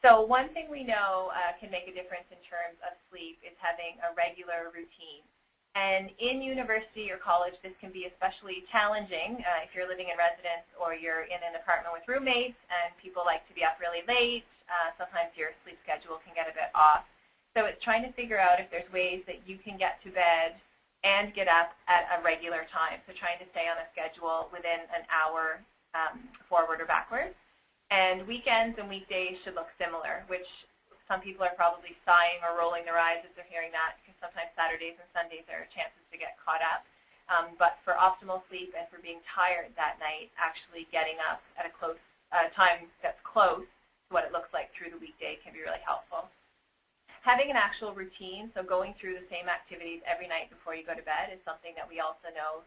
So one thing we know can make a difference in terms of sleep is having a regular routine. And in university or college, this can be especially challenging if you're living in residence or you're in an apartment with roommates and people like to be up really late. Sometimes your sleep schedule can get a bit off. So it's trying to figure out if there's ways that you can get to bed and get up at a regular time. So trying to stay on a schedule within an hour forward or backwards. And weekends and weekdays should look similar, which some people are probably sighing or rolling their eyes as they're hearing that, because sometimes Saturdays and Sundays are chances to get caught up. But for optimal sleep and for being tired that night, actually getting up at a time that's close to what it looks like through the weekday can be really helpful. Having an actual routine, so going through the same activities every night before you go to bed, is something that we also know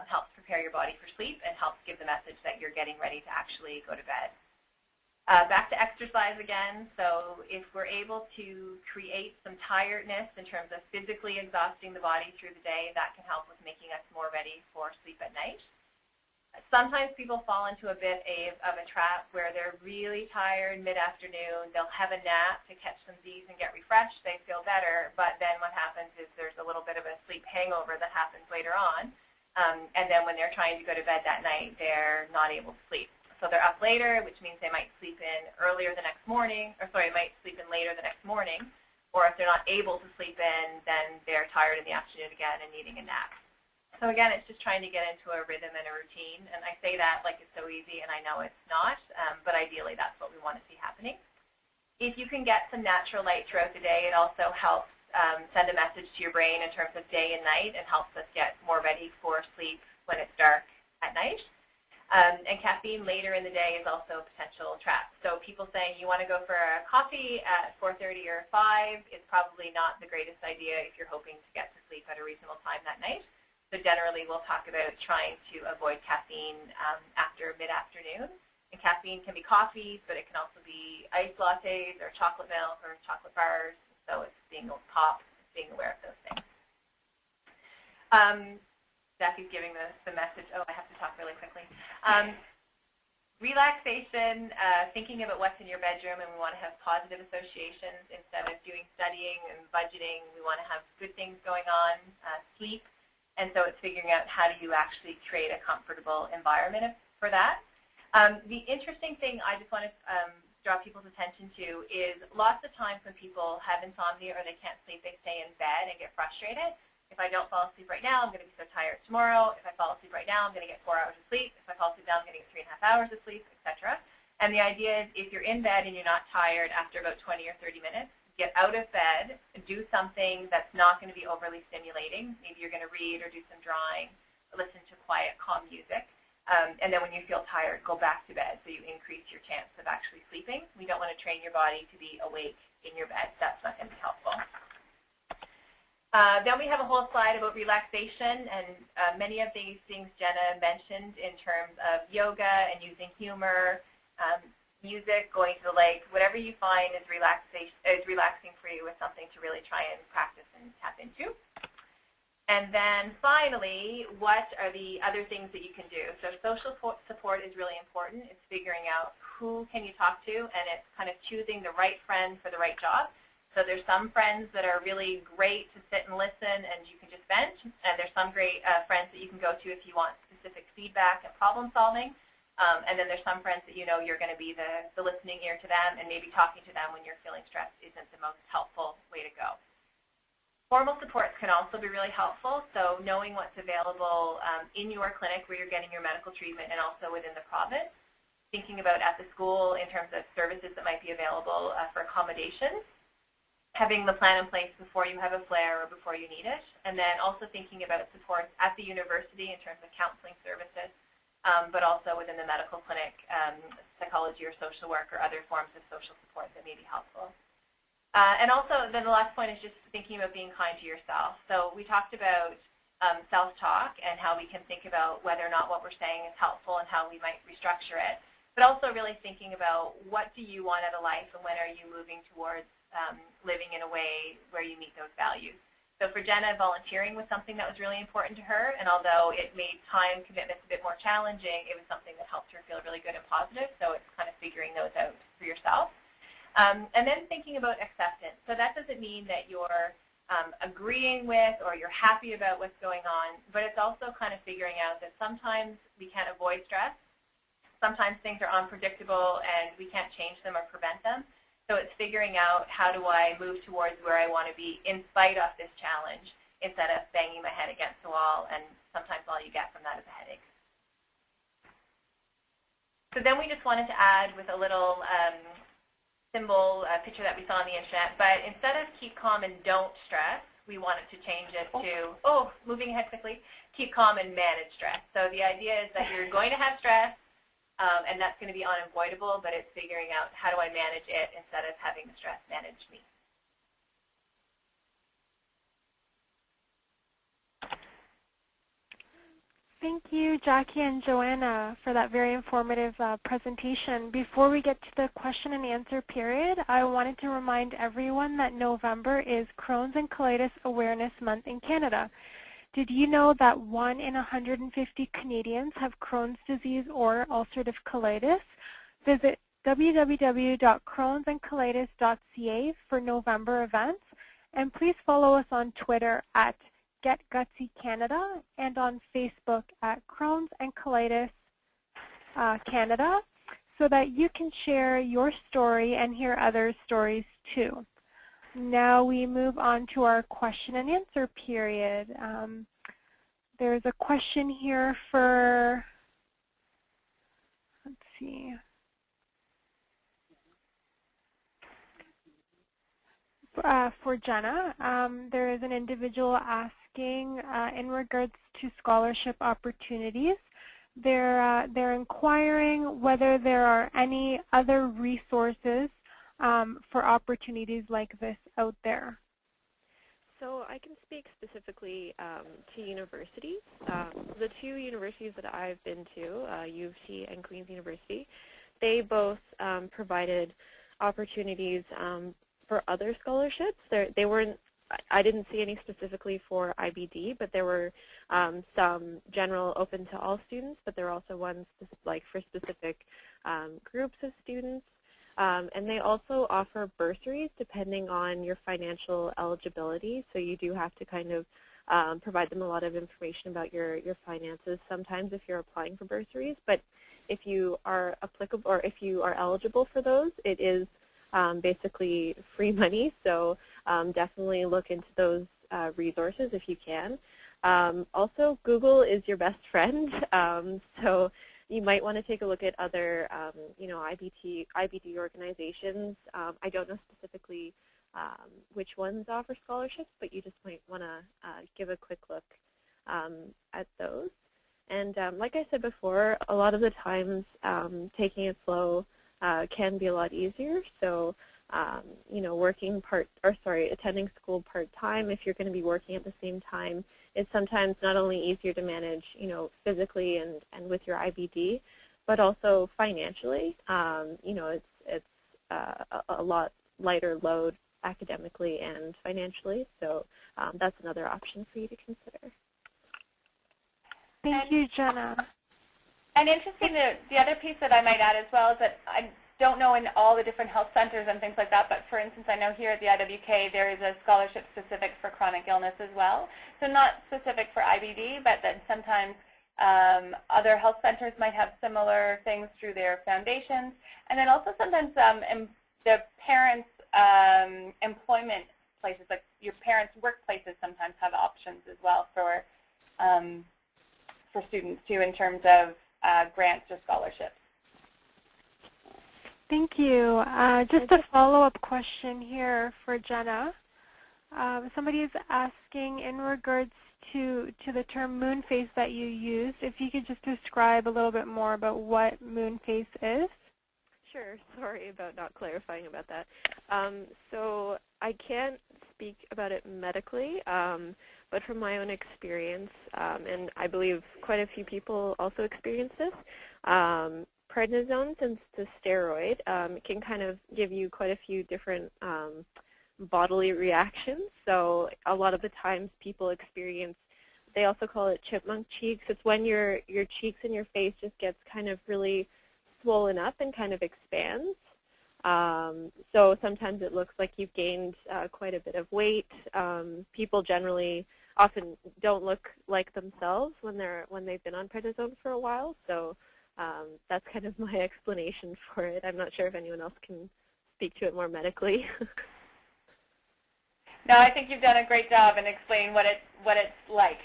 helps prepare your body for sleep and helps give the message that you're getting ready to actually go to bed. Back to exercise again. So if we're able to create some tiredness in terms of physically exhausting the body through the day, that can help with making us more ready for sleep at night. Sometimes people fall into a bit of a trap where they're really tired mid-afternoon. They'll have a nap to catch some Z's and get refreshed. They feel better, but then what happens is there's a little bit of a sleep hangover that happens later on. And then when they're trying to go to bed that night, they're not able to sleep. So they're up later, which means they might sleep in earlier the next morning, or sorry, might sleep in later the next morning. Or if they're not able to sleep in, then they're tired in the afternoon again and needing a nap. So again, it's just trying to get into a rhythm and a routine. And I say that like it's so easy, and I know it's not, but ideally that's what we want to see happening. If you can get some natural light throughout the day, it also helps send a message to your brain in terms of day and night and helps us get more ready for sleep when it's dark at night. And caffeine later in the day is also a potential trap. So people saying you want to go for a coffee at 4:30 or 5 is probably not the greatest idea if you're hoping to get to sleep at a reasonable time that night. So generally we'll talk about trying to avoid caffeine after mid-afternoon. And caffeine can be coffee, but it can also be iced lattes or chocolate milk or chocolate bars. So it's being aware of those things. Jackie's giving the message. Oh, I have to talk really quickly. Relaxation, thinking about what's in your bedroom, and we want to have positive associations instead of doing studying and budgeting. We want to have good things going on, sleep, and so it's figuring out how do you actually create a comfortable environment for that. The interesting thing I just want to draw people's attention to is lots of times when people have insomnia or they can't sleep, they stay in bed and get frustrated. If I don't fall asleep right now, I'm going to be so tired tomorrow. If I fall asleep right now, I'm going to get 4 hours of sleep. If I fall asleep now, I'm going to get 3.5 hours of sleep, etc. And the idea is if you're in bed and you're not tired after about 20 or 30 minutes, get out of bed, do something that's not going to be overly stimulating. Maybe you're going to read or do some drawing, or listen to quiet, calm music. And then when you feel tired, go back to bed so you increase your chance of actually sleeping. We don't want to train your body to be awake in your bed. That's not going to be helpful. Then we have a whole slide about relaxation, and many of these things Jenna mentioned in terms of yoga and using humor, music, going to the lake, whatever you find is relaxing for you is something to really try and practice and tap into. And then finally, what are the other things that you can do? So social support is really important. It's figuring out who can you talk to, and it's kind of choosing the right friend for the right job. So there's some friends that are really great to sit and listen and you can just vent, and there's some great friends that you can go to if you want specific feedback and problem solving. And then there's some friends that you know you're going to be the listening ear to them, and maybe talking to them when you're feeling stressed isn't the most helpful way to go. Formal supports can also be really helpful, so knowing what's available in your clinic where you're getting your medical treatment and also within the province. Thinking about at the school in terms of services that might be available for accommodations. Having the plan in place before you have a flare or before you need it, and then also thinking about supports at the university in terms of counseling services, but also within the medical clinic, psychology or social work or other forms of social support that may be helpful. And also, then the last point is just thinking about being kind to yourself. So we talked about self-talk and how we can think about whether or not what we're saying is helpful and how we might restructure it. But also really thinking about what do you want out of life and when are you moving towards living in a way where you meet those values. So for Jenna, volunteering was something that was really important to her, and although it made time commitments a bit more challenging, it was something that helped her feel really good and positive, so it's kind of figuring those out for yourself. And then thinking about acceptance. So that doesn't mean that you're agreeing with or you're happy about what's going on, but it's also kind of figuring out that sometimes we can't avoid stress. Sometimes things are unpredictable and we can't change them or prevent them. So it's figuring out how do I move towards where I want to be in spite of this challenge instead of banging my head against the wall, and sometimes all you get from that is a headache. So then we just wanted to add with a little symbol picture that we saw on the internet, but instead of keep calm and don't stress, we wanted to change it to, moving ahead quickly, keep calm and manage stress. So the idea is that you're going to have stress, and that's going to be unavoidable, but it's figuring out how do I manage it instead of having the stress manage me. Thank you, Jackie and Joanna, for that very informative presentation. Before we get to the question and answer period, I wanted to remind everyone that November is Crohn's and Colitis Awareness Month in Canada. Did you know that 1 in 150 Canadians have Crohn's disease or ulcerative colitis? Visit www.crohnsandcolitis.ca for November events, and please follow us on Twitter at Get Gutsy Canada and on Facebook at Crohn's and Colitis Canada, so that you can share your story and hear others' stories too. Now we move on to our question and answer period. There's a question here for, let's see, for Jenna. There is an individual asking in regards to scholarship opportunities. They're inquiring whether there are any other resources for opportunities like this out there. So I can speak specifically to universities. The two universities that I've been to, U of T and Queen's University, they both provided opportunities for other scholarships. They weren't, I didn't see any specifically for IBD, but there were some general open to all students, but there were also ones like for specific groups of students. And they also offer bursaries depending on your financial eligibility, so you do have to kind of provide them a lot of information about your finances sometimes if you're applying for bursaries. But if you are applicable or if you are eligible for those, it is basically free money, so definitely look into those resources if you can. Also, Google is your best friend, so you might want to take a look at other, IBD organizations. I don't know specifically which ones offer scholarships, but you just might want to give a quick look at those. And like I said before, a lot of the times taking it slow can be a lot easier. So, attending school part-time, if you're going to be working at the same time, it's sometimes not only easier to manage, physically and with your IBD, but also financially. It's a lot lighter load academically and financially. So that's another option for you to consider. Thank you, Jenna. And interesting, the other piece that I might add as well is that I don't know in all the different health centers and things like that, but for instance, I know here at the IWK there is a scholarship specific for chronic illness as well. So not specific for IBD, but that sometimes other health centers might have similar things through their foundations. And then also sometimes the parents' employment places, like your parents' workplaces sometimes have options as well for students too in terms of grants or scholarships. Thank you. Just a follow-up question here for Jenna. Somebody is asking in regards to the term moon phase that you used, if you could just describe a little bit more about what moon phase is. Sure. Sorry about not clarifying about that. So I can't speak about it medically, but from my own experience, and I believe quite a few people also experience this, prednisone, since it's a steroid, can kind of give you quite a few different bodily reactions. So a lot of the times people experience, they also call it chipmunk cheeks. It's when your cheeks and your face just gets kind of really swollen up and kind of expands. So sometimes it looks like you've gained quite a bit of weight. People generally often don't look like themselves when they've been on prednisone for a while. So that's kind of my explanation for it. I'm not sure if anyone else can speak to it more medically. No, I think you've done a great job in explaining what it's like.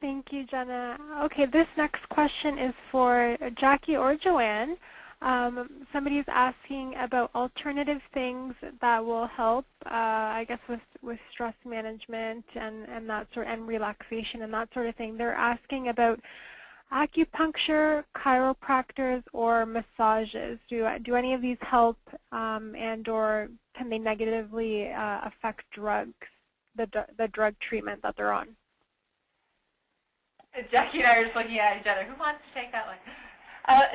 Thank you, Jenna. Okay, this next question is for Jackie or Joanne. Somebody's asking about alternative things that will help, I guess, with stress management and that sort, and relaxation and that sort of thing. They're asking about acupuncture, chiropractors, or massages. Do any of these help, and/or can they negatively affect drugs, the drug treatment that they're on? Jackie and I are just looking at each other. Who wants to take that one?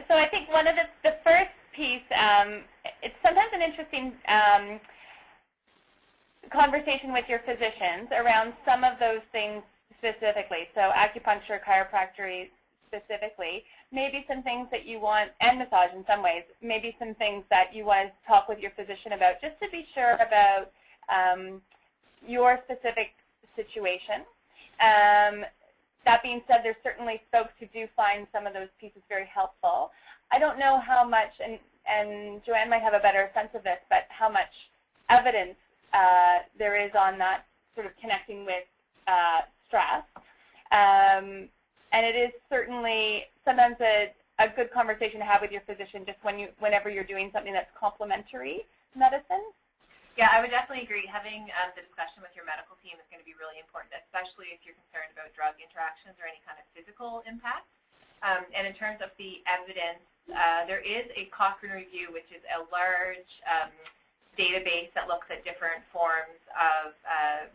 So I think one of the first piece, it's sometimes an interesting conversation with your physicians around some of those things specifically. So acupuncture, chiropractic specifically, maybe some things that you want, and massage in some ways, maybe some things that you want to talk with your physician about just to be sure about your specific situation. That being said, there's certainly folks who do find some of those pieces very helpful. I don't know how much, and Joanne might have a better sense of this, but how much evidence there is on that sort of connecting with stress. And it is certainly sometimes a good conversation to have with your physician just whenever you're doing something that's complementary medicine. Yeah, I would definitely agree. Having the discussion with your medical team is going to be really important, especially if you're concerned about drug interactions or any kind of physical impact. And in terms of the evidence, there is a Cochrane review, which is a large database that looks at different forms of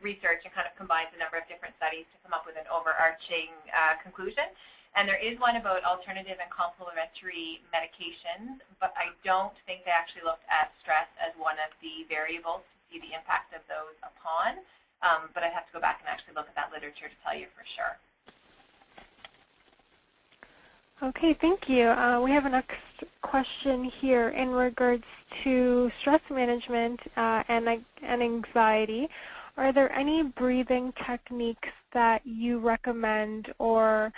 research and kind of combines a number of different studies to come up with an overarching conclusion. And there is one about alternative and complementary medications, but I don't think they actually looked at stress as one of the variables to see the impact of those upon. But I'd have to go back and actually look at that literature to tell you for sure. Okay, thank you. We have a next question here in regards to stress management and anxiety. Are there any breathing techniques that you recommend, or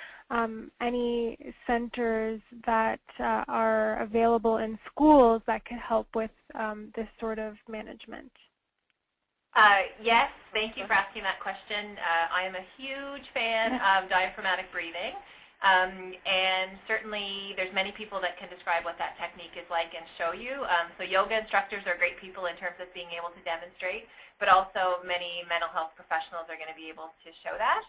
any centers that are available in schools that could help with this sort of management? Yes, thank you for asking that question. I am a huge fan of diaphragmatic breathing. And certainly there's many people that can describe what that technique is like and show you. So yoga instructors are great people in terms of being able to demonstrate, but also many mental health professionals are going to be able to show that.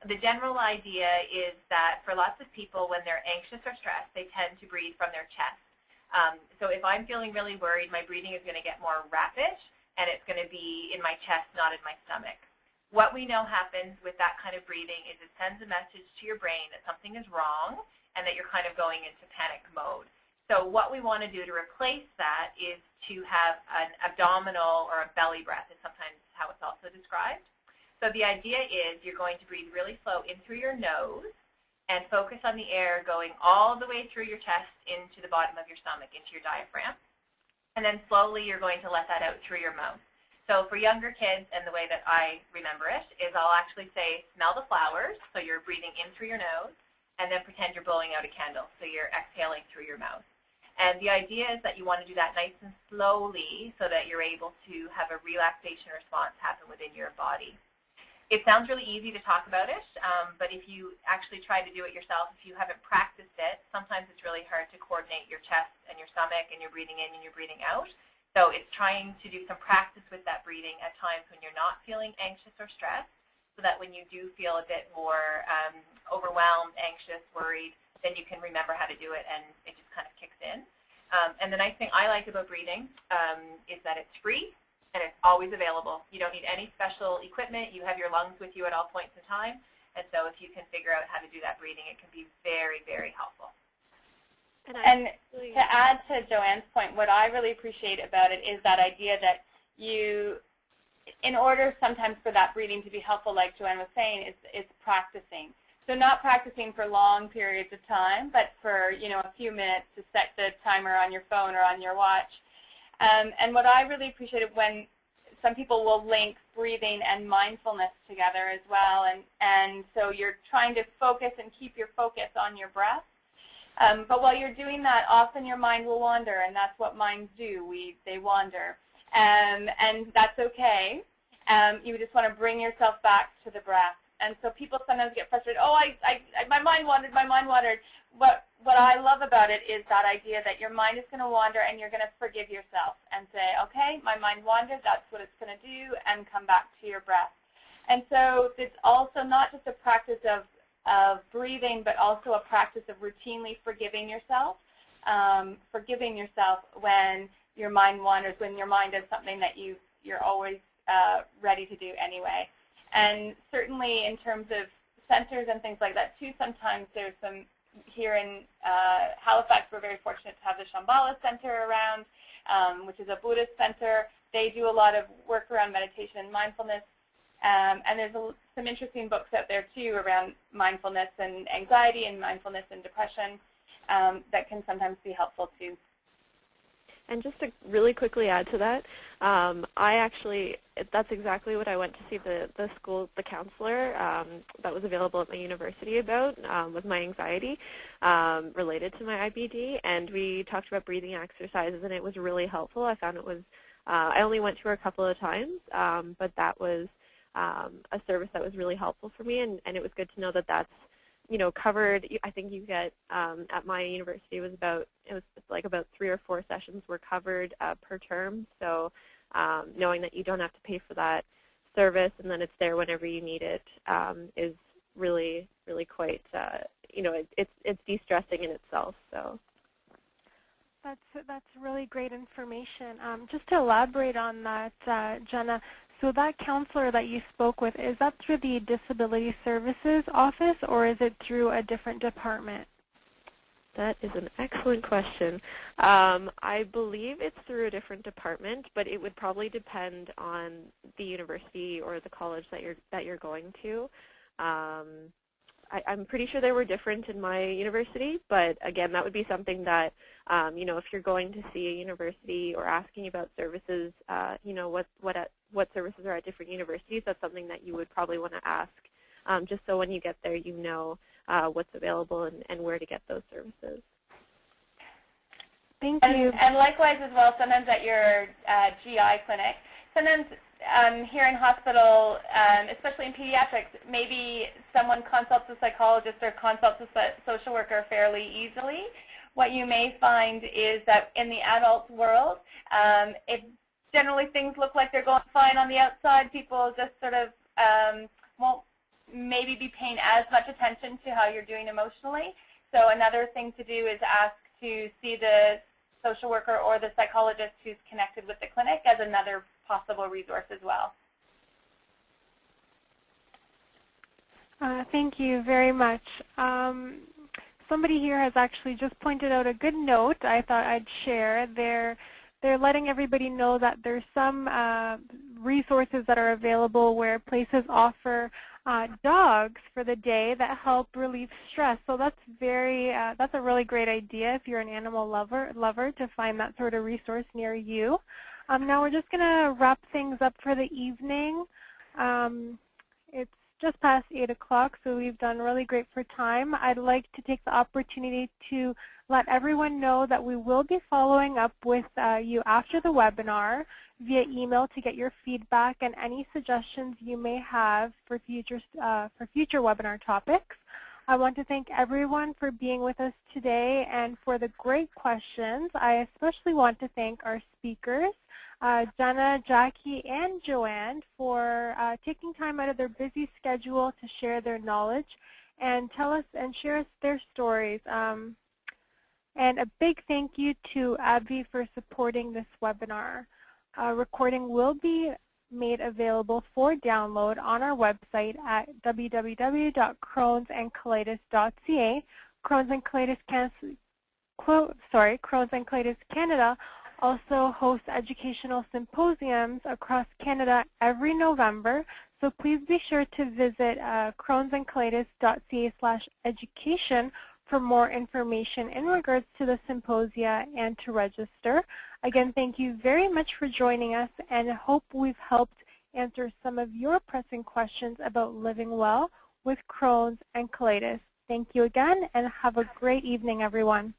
The general idea is that for lots of people, when they're anxious or stressed, they tend to breathe from their chest. So if I'm feeling really worried, my breathing is going to get more rapid, and it's going to be in my chest, not in my stomach. What we know happens with that kind of breathing is it sends a message to your brain that something is wrong and that you're kind of going into panic mode. So what we want to do to replace that is to have an abdominal or a belly breath is sometimes how it's also described. So the idea is you're going to breathe really slow in through your nose and focus on the air going all the way through your chest into the bottom of your stomach, into your diaphragm. And then slowly you're going to let that out through your mouth. So for younger kids, and the way that I remember it, is I'll actually say, smell the flowers, so you're breathing in through your nose, and then pretend you're blowing out a candle, so you're exhaling through your mouth. And the idea is that you want to do that nice and slowly so that you're able to have a relaxation response happen within your body. It sounds really easy to talk about it, but if you actually try to do it yourself, if you haven't practiced it, sometimes it's really hard to coordinate your chest and your stomach, and you're breathing in and you're breathing out. So it's trying to do some practice with that breathing at times when you're not feeling anxious or stressed, so that when you do feel a bit more overwhelmed, anxious, worried, then you can remember how to do it, and it just kind of kicks in. And the nice thing I like about breathing is that it's free and it's always available. You don't need any special equipment. You have your lungs with you at all points in time. And so if you can figure out how to do that breathing, it can be very, very helpful. And To add to Joanne's point, what I really appreciate about it is that idea that you, in order sometimes for that breathing to be helpful, like Joanne was saying, it's practicing. So not practicing for long periods of time, but for a few minutes to set the timer on your phone or on your watch. And what I really appreciated when some people will link breathing and mindfulness together as well, and so you're trying to focus and keep your focus on your breath. But while you're doing that, often your mind will wander, and that's what minds do. They wander, and that's okay. You just want to bring yourself back to the breath. And so people sometimes get frustrated. Oh, my mind wandered. My mind wandered. What I love about it is that idea that your mind is going to wander, and you're going to forgive yourself and say, okay, my mind wandered. That's what it's going to do, and come back to your breath. And so it's also not just a practice of breathing, but also a practice of routinely forgiving yourself when your mind wanders, when your mind does something that you're always ready to do anyway. And certainly in terms of centers and things like that too, sometimes there's some, here in Halifax, we're very fortunate to have the Shambhala Center around, which is a Buddhist center. They do a lot of work around meditation and mindfulness. And there's some interesting books out there too around mindfulness and anxiety and mindfulness and depression that can sometimes be helpful too. And just to really quickly add to that, that's exactly what I went to see the counselor that was available at my university about, was my anxiety related to my IBD. And we talked about breathing exercises, and it was really helpful. I found it was, I only went to her a couple of times, but that was a service that was really helpful for me, and it was good to know that that's covered. I think you get at my university it was like about 3 or 4 sessions were covered per term. So knowing that you don't have to pay for that service and then it's there whenever you need it is really, really quite it's de-stressing in itself. So that's really great information. Just to elaborate on that, Jenna. So that counselor that you spoke with, is that through the Disability Services Office, or is it through a different department? That is an excellent question. I believe it's through a different department, but it would probably depend on the university or the college that you're going to. I'm pretty sure they were different in my university, but again, that would be something that, if you're going to see a university or asking about services, what services are at different universities, that's something that you would probably want to ask, just so when you get there you know what's available and where to get those services. Thank you. And likewise as well, sometimes at your GI clinic, sometimes here in hospital, especially in pediatrics, maybe someone consults a psychologist or consults a social worker fairly easily. What you may find is that in the adult world, if generally things look like they're going fine on the outside, people just sort of won't maybe be paying as much attention to how you're doing emotionally. So another thing to do is ask to see the social worker or the psychologist who's connected with the clinic as another possible resource as well. Thank you very much. Somebody here has actually just pointed out a good note I thought I'd share. They're letting everybody know that there's some resources that are available where places offer dogs for the day that help relieve stress. So that's that's a really great idea if you're an animal lover to find that sort of resource near you. Now we're just going to wrap things up for the evening. It's just past 8 o'clock, so we've done really great for time. I'd like to take the opportunity to let everyone know that we will be following up with you after the webinar via email to get your feedback and any suggestions you may have for future webinar topics. I want to thank everyone for being with us today and for the great questions. I especially want to thank our speakers, Jenna, Jackie, and Joanne, for taking time out of their busy schedule to share their knowledge and tell us and share us their stories. And a big thank you to AbbVie for supporting this webinar. A recording will be made available for download on our website at www.crohnsandcolitis.ca. Crohn's and Colitis Canada also hosts educational symposiums across Canada every November, so please be sure to visit crohnsandcolitis.ca/education for more information in regards to the symposia and to register. Again, thank you very much for joining us, and I hope we've helped answer some of your pressing questions about living well with Crohn's and colitis. Thank you again, and have a great evening, everyone.